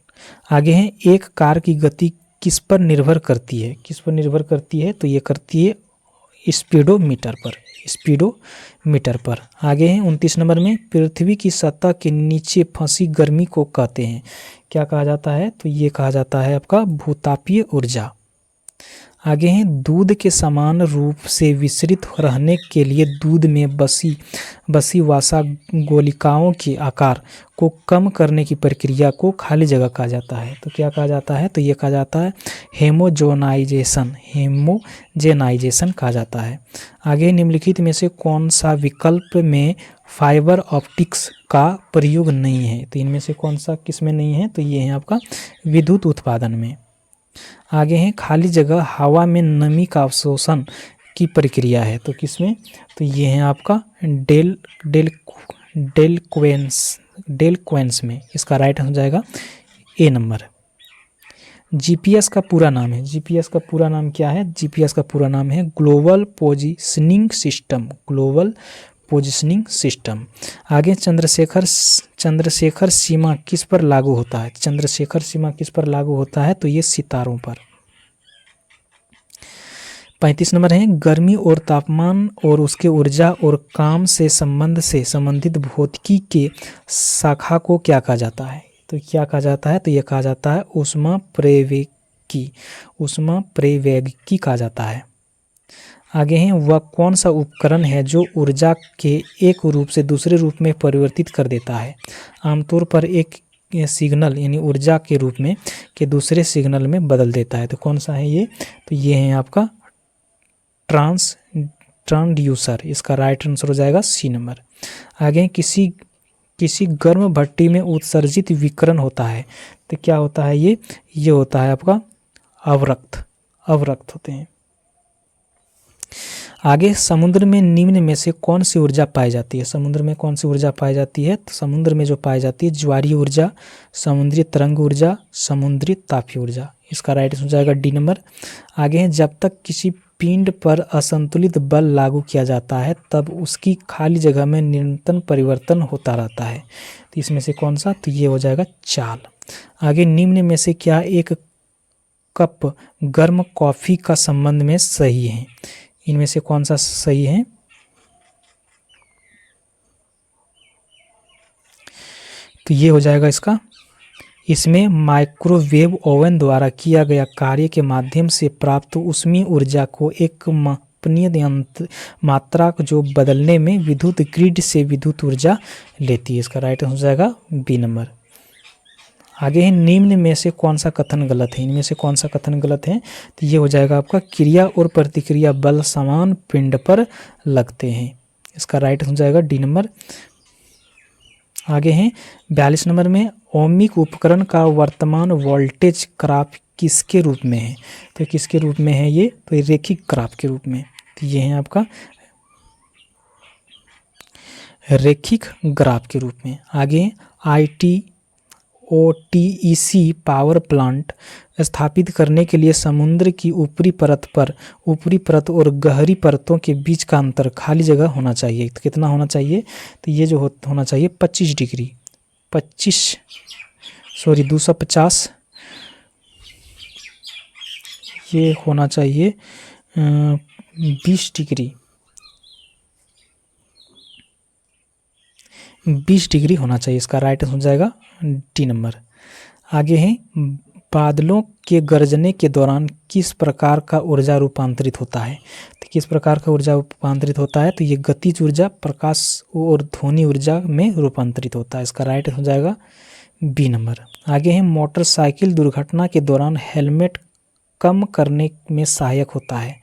A: आगे है, एक कार की गति किस पर निर्भर करती है? किस पर निर्भर करती है? तो ये करती है स्पीडोमीटर पर, स्पीडोमीटर पर। आगे है 29 नंबर में, पृथ्वी की सतह के नीचे फंसी गर्मी को कहते हैं, क्या कहा जाता है? तो ये कहा जाता है आपका भूतापीय ऊर्जा। आगे है, दूध के समान रूप से विसरित रहने के लिए दूध में बसी वसा गोलिकाओं के आकार को कम करने की प्रक्रिया को खाली जगह कहा जाता है। तो क्या कहा जाता है? तो ये कहा जाता है हेमोजेनाइजेशन, हेमोजेनाइजेशन कहा जाता है। आगे निम्नलिखित में से कौन सा विकल्प में फाइबर ऑप्टिक्स का प्रयोग नहीं है? तो इनमें से कौन सा किस में नहीं है? तो ये है आपका विद्युत उत्पादन में। आगे है, खाली जगह हवा में नमी का अवशोषण की प्रक्रिया है। तो किसमें? तो ये है आपका डेलक्वेंस में। इसका राइट हो जाएगा ए नंबर। जीपीएस का पूरा नाम है, जीपीएस का पूरा नाम क्या है? जीपीएस का पूरा नाम है global positioning system, global positioning system. आगे चंद्रशेखर सीमा किस पर लागू होता है? चंद्रशेखर सीमा किस पर लागू होता है? तो ये सितारों पर। 35 नंबर है, गर्मी और तापमान और उसके ऊर्जा और काम से संबंधित भौतिकी के शाखा को क्या कहा जाता है? तो क्या कहा जाता है? तो यह कहा जाता है ऊष्मप्रवैगिकी, ऊष्मप्रवैगिकी कहा जाता है। आगे है, वह कौन सा उपकरण है जो ऊर्जा के एक रूप से दूसरे रूप में परिवर्तित कर देता है? आमतौर पर एक सिग्नल यानी ऊर्जा के रूप में के दूसरे सिग्नल में बदल देता है। तो कौन सा है ये? तो ये है आपका ट्रांसड्यूसर। इसका राइट आंसर हो जाएगा सी नंबर। आगे किसी गर्म भट्टी में उत्सर्जित विकिरण होता है। तो क्या होता है ये? ये होता है आपका अवरक्त होते हैं। आगे, समुद्र में निम्न में से कौन सी ऊर्जा पाई जाती है? समुद्र में कौन सी ऊर्जा पाई जाती है? तो समुद्र में जो पाई जाती है ज्वारीय ऊर्जा, समुद्री तरंग ऊर्जा, समुद्री तापीय ऊर्जा। इसका राइट हो जाएगा डी नंबर। आगे है, जब तक किसी पिंड पर असंतुलित बल लागू किया जाता है तब उसकी खाली जगह में निरंतर परिवर्तन होता रहता है। तो इसमें से कौन सा? तो ये हो जाएगा चाल। आगे, निम्न में से क्या एक कप गर्म कॉफी का संबंध में सही है? इनमें से कौन सा सही है? तो ये हो जाएगा इसका, इसमें माइक्रोवेव ओवन द्वारा किया गया कार्य के माध्यम से प्राप्त ऊष्मीय ऊर्जा को एक मापनीय मात्रा जो बदलने में विद्युत ग्रिड से विद्युत ऊर्जा लेती है। इसका राइट हो जाएगा बी नंबर। आगे है निम्न में से कौन सा कथन गलत है, इनमें से कौन सा कथन गलत है, तो ये हो जाएगा आपका क्रिया और प्रतिक्रिया बल समान पिंड पर लगते हैं, इसका राइट हो जाएगा डी नंबर। आगे हैं 42 नंबर में ओमिक उपकरण का वर्तमान वोल्टेज ग्राफ किसके रूप में है, तो किसके रूप में है ये, तो रेखिक ग्राफ के रूप में, तो ये है आपका रेखिक ग्राफ के रूप में। आगे OTEC पावर प्लांट स्थापित करने के लिए समुद्र की ऊपरी परत और गहरी परतों के बीच का अंतर खाली जगह होना चाहिए, तो कितना होना चाहिए, तो ये जो होना चाहिए 250, ये होना चाहिए 20 डिग्री होना चाहिए, इसका राइट हो जाएगा डी नंबर। आगे है बादलों के गरजने के दौरान किस प्रकार का ऊर्जा रूपांतरित होता है, तो किस प्रकार का ऊर्जा रूपांतरित होता है, तो ये गतिज ऊर्जा, प्रकाश और ध्वनि ऊर्जा में रूपांतरित होता है, इसका राइट हो जाएगा बी नंबर। आगे है मोटरसाइकिल दुर्घटना के दौरान हेलमेट कम करने में सहायक होता है,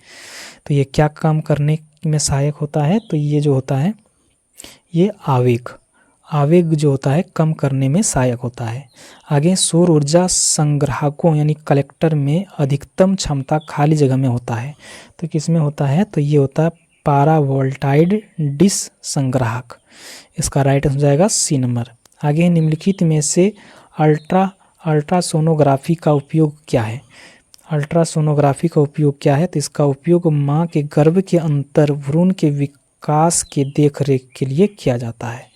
A: तो ये क्या कम करने में सहायक होता है, तो ये जो होता है ये आवेग जो होता है कम करने में सहायक होता है। आगे सौर ऊर्जा संग्राहकों यानी कलेक्टर में अधिकतम क्षमता खाली जगह में होता है, तो किस में होता है, तो ये होता है पारावोल्टाइड डिश संग्राहक, इसका राइट हो जाएगा सी नंबर। आगे निम्नलिखित में से अल्ट्रासोनोग्राफी का उपयोग क्या है, अल्ट्रासोनोग्राफी का उपयोग क्या है, तो इसका उपयोग मां के गर्भ के अंतर भ्रूण के विकास के देखरेख के लिए किया जाता है,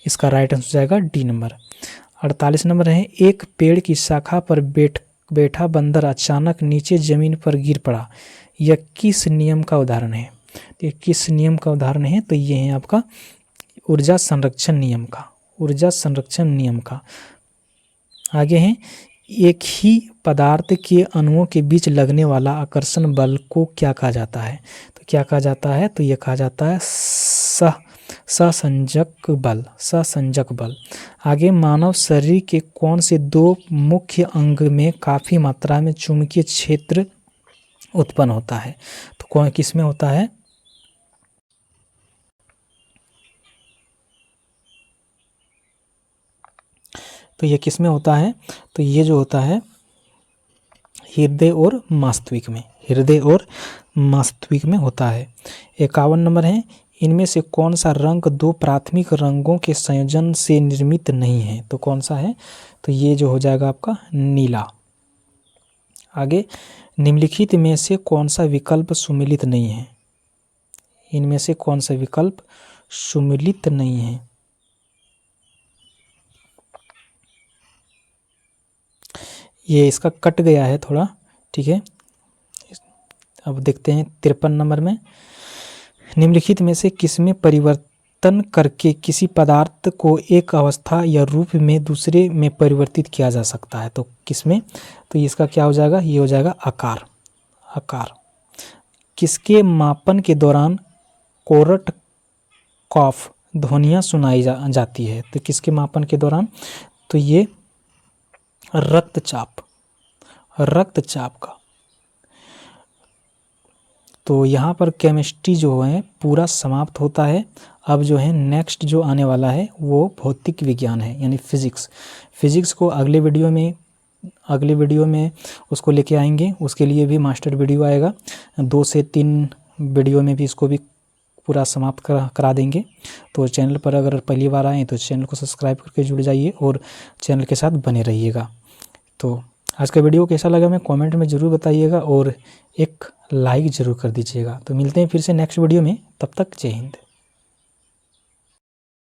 A: इसका राइट आंसर हो जाएगा डी नंबर। 48 नंबर है एक पेड़ की शाखा पर बैठा बंदर अचानक नीचे जमीन पर गिर पड़ा, यह किस नियम का उदाहरण है, तो ये किस नियम का उदाहरण है, तो ये है आपका ऊर्जा संरक्षण नियम का। आगे है एक ही पदार्थ के अणुओं के बीच लगने वाला आकर्षण बल को क्या कहा जाता है, तो क्या कहा जाता है, तो ये कहा जाता है सहसंजक बल। आगे मानव शरीर के कौन से दो मुख्य अंग में काफ़ी मात्रा में चुंबकीय क्षेत्र उत्पन्न होता है, तो कौन किस में होता है, तो ये किस में होता है, तो ये जो होता है हृदय और मस्तिष्क में होता है। 51 नंबर है इनमें से कौन सा रंग दो प्राथमिक रंगों के संयोजन से निर्मित नहीं है, तो कौन सा है, तो ये जो हो जाएगा आपका नीला। आगे निम्नलिखित में से कौन सा विकल्प सुमेलित नहीं है, इनमें से कौन सा विकल्प सुमेलित नहीं है, ये इसका कट गया है थोड़ा, ठीक है। अब देखते हैं 53 नंबर में निम्नलिखित में से किसमें परिवर्तन करके किसी पदार्थ को एक अवस्था या रूप में दूसरे में परिवर्तित किया जा सकता है, तो किसमें, तो इसका क्या हो जाएगा, ये हो जाएगा आकार। किसके मापन के दौरान कोरट कॉफ ध्वनियाँ सुनाई जाती है, तो किसके मापन के दौरान, तो ये रक्तचाप का। तो यहाँ पर केमिस्ट्री जो है पूरा समाप्त होता है। अब जो है नेक्स्ट जो आने वाला है वो भौतिक विज्ञान है यानी फिजिक्स को अगले वीडियो में उसको लेके आएंगे। उसके लिए भी मास्टर वीडियो आएगा, 2 से 3 वीडियो में भी इसको भी पूरा समाप्त करा देंगे। तो चैनल पर अगर पहली बार आएँ तो चैनल को सब्सक्राइब करके जुड़ जाइए और चैनल के साथ बने रहिएगा। तो आज का वीडियो कैसा लगा मैं कमेंट में ज़रूर बताइएगा और एक लाइक ज़रूर कर दीजिएगा। तो मिलते हैं फिर से नेक्स्ट वीडियो में, तब तक जय हिंद।